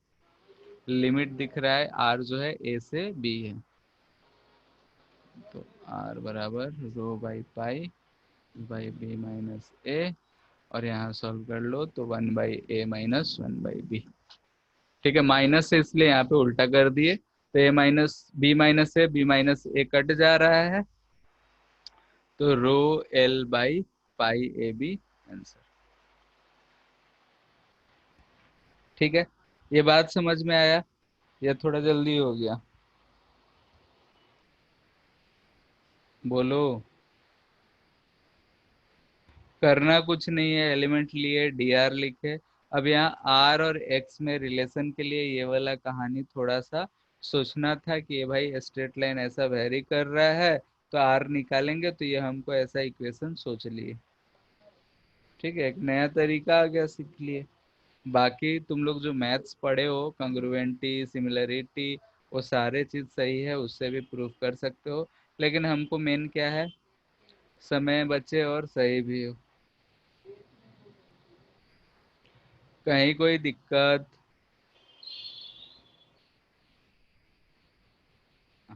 लिमिट दिख रहा है आर जो है ए से बी है, तो आर बराबर rho by pi by B minus A, और यहाँ सॉल्व कर लो तो 1 by A minus 1 by B. ठीक है, माइनस से इसलिए यहाँ पे उल्टा कर दिए, तो A minus B minus A cut जा रहा है, तो rho L by pi A B answer. ठीक है, ये बात समझ में आया या थोड़ा जल्दी हो गया, बोलो। करना कुछ नहीं है, एलिमेंट लिए डी आर लिखे। अब यहाँ आर और एक्स में रिलेशन के लिए ये वाला कहानी थोड़ा सा सोचना था कि ये भाई स्ट्रेट लाइन ऐसा वेरी कर रहा है तो आर निकालेंगे, तो ये हमको ऐसा इक्वेशन सोच लिए। ठीक है, एक नया तरीका आ गया, सीख लिए। बाकी तुम लोग जो मैथ्स पढ़े हो, कंग्रुएंटी, सिमिलरिटी, वो सारे चीज सही है, उससे भी प्रूफ कर सकते हो, लेकिन हमको मेन क्या है, समय बचे और सही भी हो। कहीं कोई दिक्कत?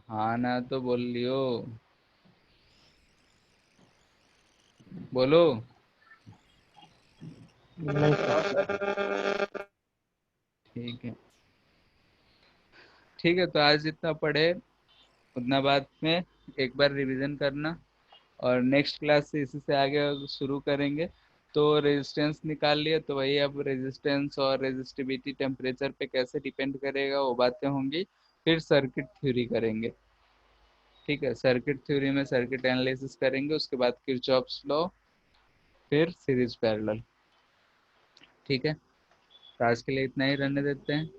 हाँ ना तो बोल लियो, बोलो। नहीं सर। ठीक है, ठीक है, तो आज जितना पढ़े उतना बाद में एक बार रिवीजन करना, और नेक्स्ट क्लास से इसी से आगे शुरू करेंगे। तो रेजिस्टेंस निकाल लिया, तो वही अब रेजिस्टेंस और रेजिस्टिविटी टेम्परेचर पे कैसे डिपेंड करेगा वो बातें होंगी। फिर सर्किट थ्योरी करेंगे। ठीक है, सर्किट थ्योरी में सर्किट एनालिसिस करेंगे, उसके बाद किरचॉफ्स लॉ, फिर सीरीज पैरेलल। ठीक है, तो आज के लिए इतना ही रहने देते हैं।